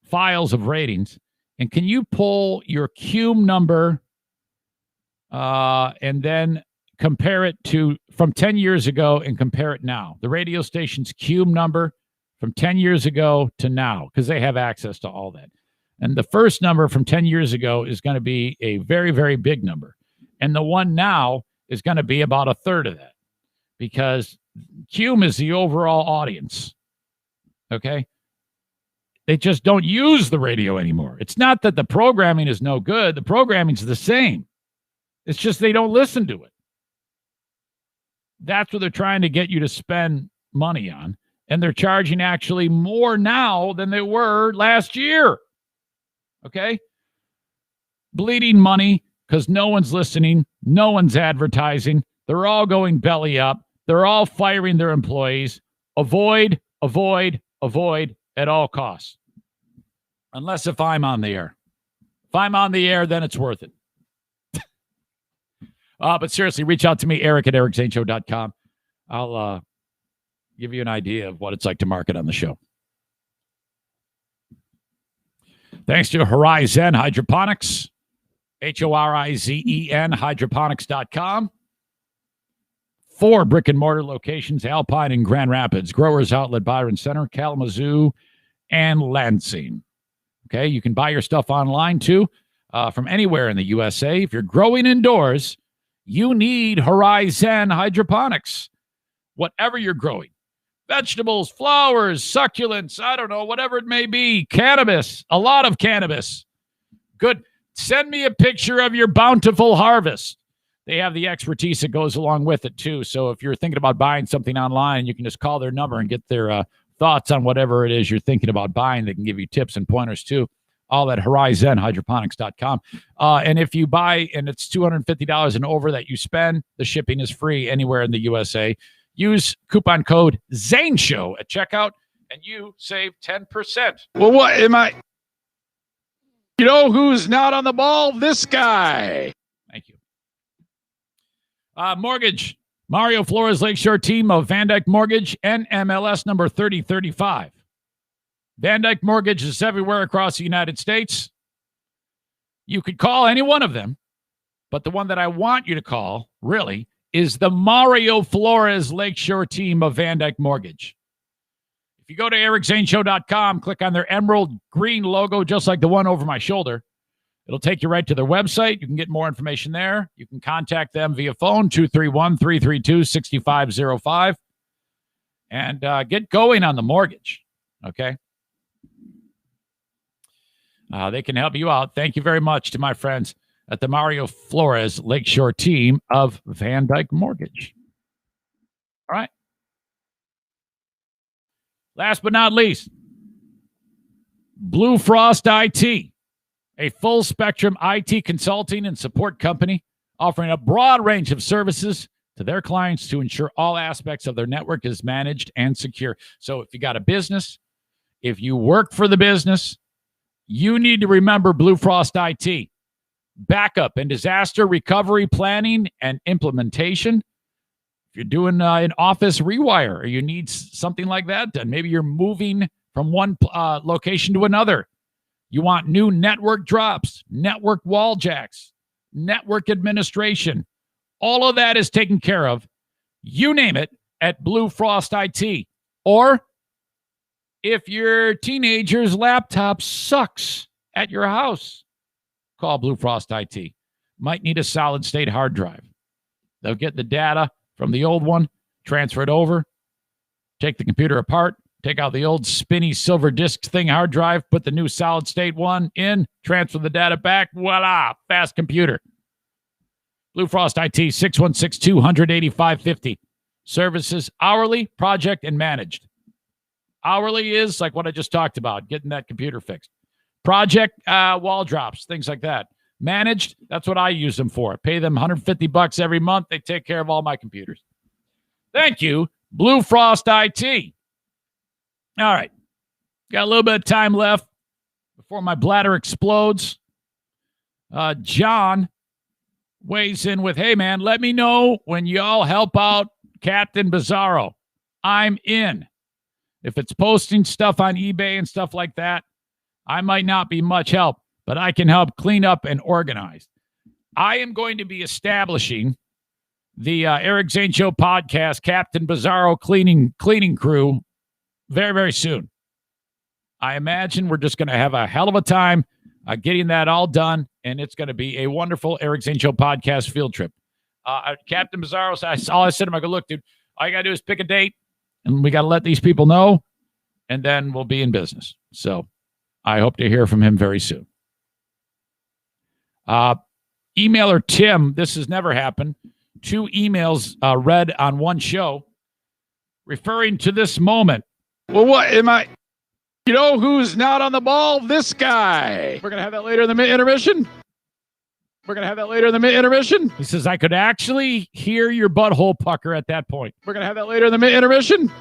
files of ratings, and can you pull your CUME number and then compare it to from 10 years ago and compare it now? The radio station's CUME number from 10 years ago to now, because they have access to all that. And the first number from 10 years ago is going to be a very, very big number. And the one now is going to be about a third of that, because CUME is the overall audience. Okay? They just don't use the radio anymore. It's not that the programming is no good. The programming's the same. It's just they don't listen to it. That's what they're trying to get you to spend money on. And they're charging actually more now than they were last year. Okay? Bleeding money because no one's listening. No one's advertising. They're all going belly up. They're all firing their employees. Avoid at all costs. Unless if I'm on the air. If I'm on the air, then it's worth it. But seriously, reach out to me, Eric at ericzaneshow.com. I'll give you an idea of what it's like to market on the show. Thanks to Horizon Hydroponics, Horizen, hydroponics.com. 4 brick and mortar locations, Alpine and Grand Rapids, Growers Outlet, Byron Center, Kalamazoo, and Lansing. Okay, you can buy your stuff online too. from anywhere in the USA. If you're growing indoors, you need Horizon Hydroponics. Whatever you're growing, vegetables, flowers, succulents, I don't know, whatever it may be, cannabis, a lot of cannabis. Good. Send me a picture of your bountiful harvest. They have the expertise that goes along with it, too. So if you're thinking about buying something online, you can just call their number and get their thoughts on whatever it is you're thinking about buying. They can give you tips and pointers, too. All at horizonhydroponics.com. And if you buy and it's $250 and over that you spend, the shipping is free anywhere in the USA. Use coupon code ZaneShow at checkout, and you save 10%. Well, what am I? You know who's not on the ball? This guy. Thank you. Mortgage. Mario Flores Lakeshore team of Van Dyke Mortgage, NMLS number 3035. Van Dyke Mortgage is everywhere across the United States. You could call any one of them, but the one that I want you to call, really, is the Mario Flores Lakeshore team of Van Dyke Mortgage. If you go to ericzaneshow.com, click on their emerald green logo, just like the one over my shoulder, it'll take you right to their website. You can get more information there. You can contact them via phone, 231-332-6505, and get going on the mortgage, okay? They can help you out. Thank you very much to my friends at the Mario Flores Lakeshore team of Van Dyke Mortgage. All right. Last but not least, Blue Frost IT, a full-spectrum IT consulting and support company offering a broad range of services to their clients to ensure all aspects of their network is managed and secure. So if you got a business, if you work for the business, you need to remember Blue Frost IT. Backup and disaster recovery planning and implementation. If you're doing an office rewire or you need something like that done, maybe you're moving from one location to another. You want new network drops, network wall jacks, network administration. All of that is taken care of. You name it at Blue Frost IT. Or if your teenager's laptop sucks at your house, call Blue Frost IT. Might need a solid state hard drive. They'll get the data from the old one, transfer it over, take the computer apart, take out the old spinny silver disk thing hard drive, put the new solid state one in, transfer the data back. Voila, fast computer. Blue Frost IT, 616-200-8550. Services hourly, project, and managed. Hourly is like what I just talked about, getting that computer fixed. Project, wall drops, things like that. Managed, that's what I use them for. I pay them $150 every month. They take care of all my computers. Thank you, Blue Frost IT. All right. Got a little bit of time left before my bladder explodes. John weighs in with, hey, man, let me know when y'all help out Captain Bizarro. I'm in. If it's posting stuff on eBay and stuff like that, I might not be much help, but I can help clean up and organize. I am going to be establishing the Eric Zane Show podcast, Captain Bizarro cleaning crew, very, very soon. I imagine we're just going to have a hell of a time getting that all done, and it's going to be a wonderful Eric Zane Show podcast field trip. Captain Bizarro, all I said to him, I go, look, dude, all you got to do is pick a date, and we got to let these people know, and then we'll be in business. So I hope to hear from him very soon. Emailer Tim, this has never happened. 2 emails read on one show referring to this moment. Well, what am I? You know who's not on the ball? This guy. We're going to have that later in the intermission. He says, I could actually hear your butthole pucker at that point. We're going to have that later in the intermission.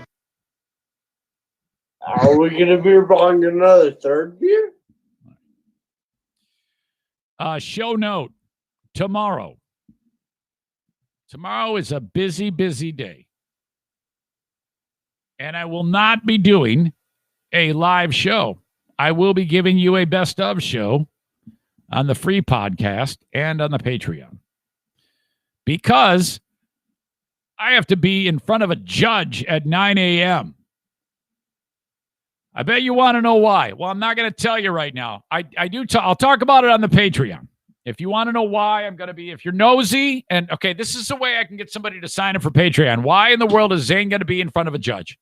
Are we going to be buying another third beer? Show note, tomorrow. Tomorrow is a busy, busy day. And I will not be doing a live show. I will be giving you a best of show on the free podcast and on the Patreon. Because I have to be in front of a judge at 9 a.m. I bet you want to know why. Well, I'm not going to tell you right now. I'll talk about it on the Patreon. If you want to know why I'm going to be, if you're nosy, and okay, this is the way I can get somebody to sign up for Patreon. Why in the world is Zane going to be in front of a judge?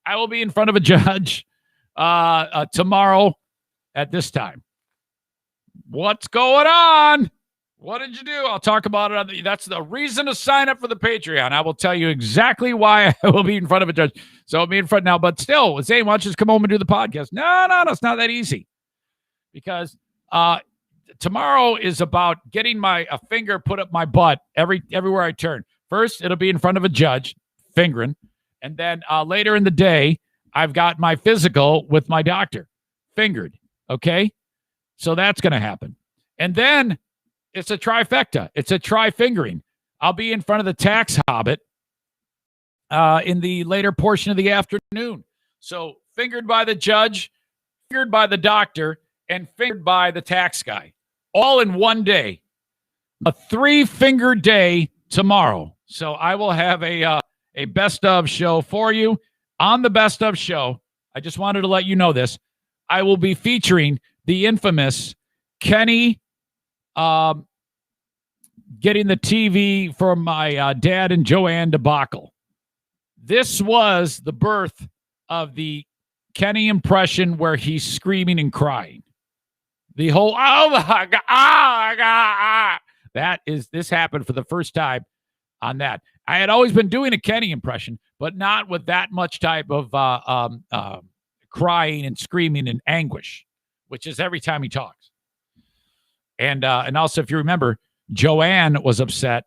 I will be in front of a judge tomorrow at this time. What's going on? What did you do? I'll talk about it. That's the reason to sign up for the Patreon. I will tell you exactly why I will be in front of a judge. So I'll be in front now. But still, Zane, why don't you just come home and do the podcast? No, it's not that easy. Because tomorrow is about getting a finger put up my butt everywhere I turn. First, it'll be in front of a judge, fingering. And then later in the day, I've got my physical with my doctor, fingered. Okay? So that's going to happen. And then it's a trifecta. It's a tri-fingering. I'll be in front of the tax hobbit in the later portion of the afternoon. So fingered by the judge, fingered by the doctor, and fingered by the tax guy. All in one day. A 3-finger day tomorrow. So I will have a best of show for you. On the best of show, I just wanted to let you know this. I will be featuring the infamous Kenny getting the TV from my dad and Joanne debacle. This was the birth of the Kenny impression where he's screaming and crying. The whole, oh my God, this happened for the first time on that. I had always been doing a Kenny impression, but not with that much type of crying and screaming and anguish, which is every time he talks. And also, if you remember, Joanne was upset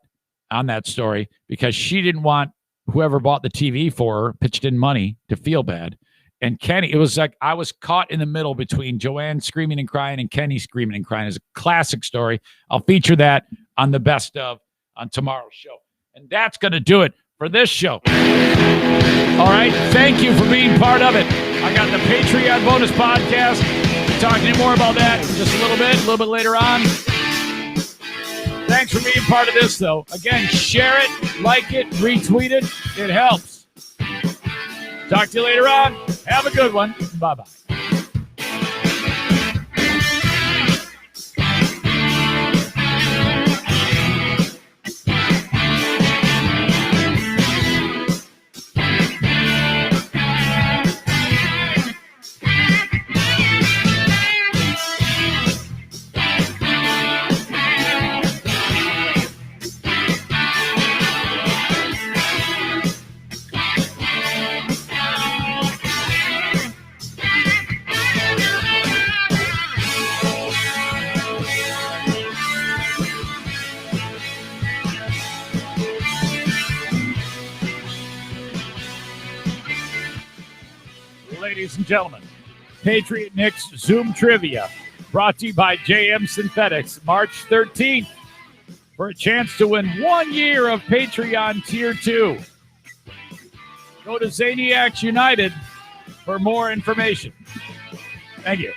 on that story because she didn't want whoever bought the TV for her, pitched in money, to feel bad. And Kenny, it was like I was caught in the middle between Joanne screaming and crying and Kenny screaming and crying. It's a classic story. I'll feature that on the best of on tomorrow's show. And that's going to do it for this show. All right. Thank you for being part of it. I got the Patreon bonus podcast. Talking more about that in just a little bit later on. Thanks for being part of this, though. Again, share it, like it, retweet it. It helps. Talk to you later on. Have a good one. Bye-bye. Ladies and gentlemen, Patriot Nick's Zoom Trivia, brought to you by JM Synthetics, March 13th, for a chance to win 1 year of Patreon Tier 2. Go to Zaniacs United for more information. Thank you.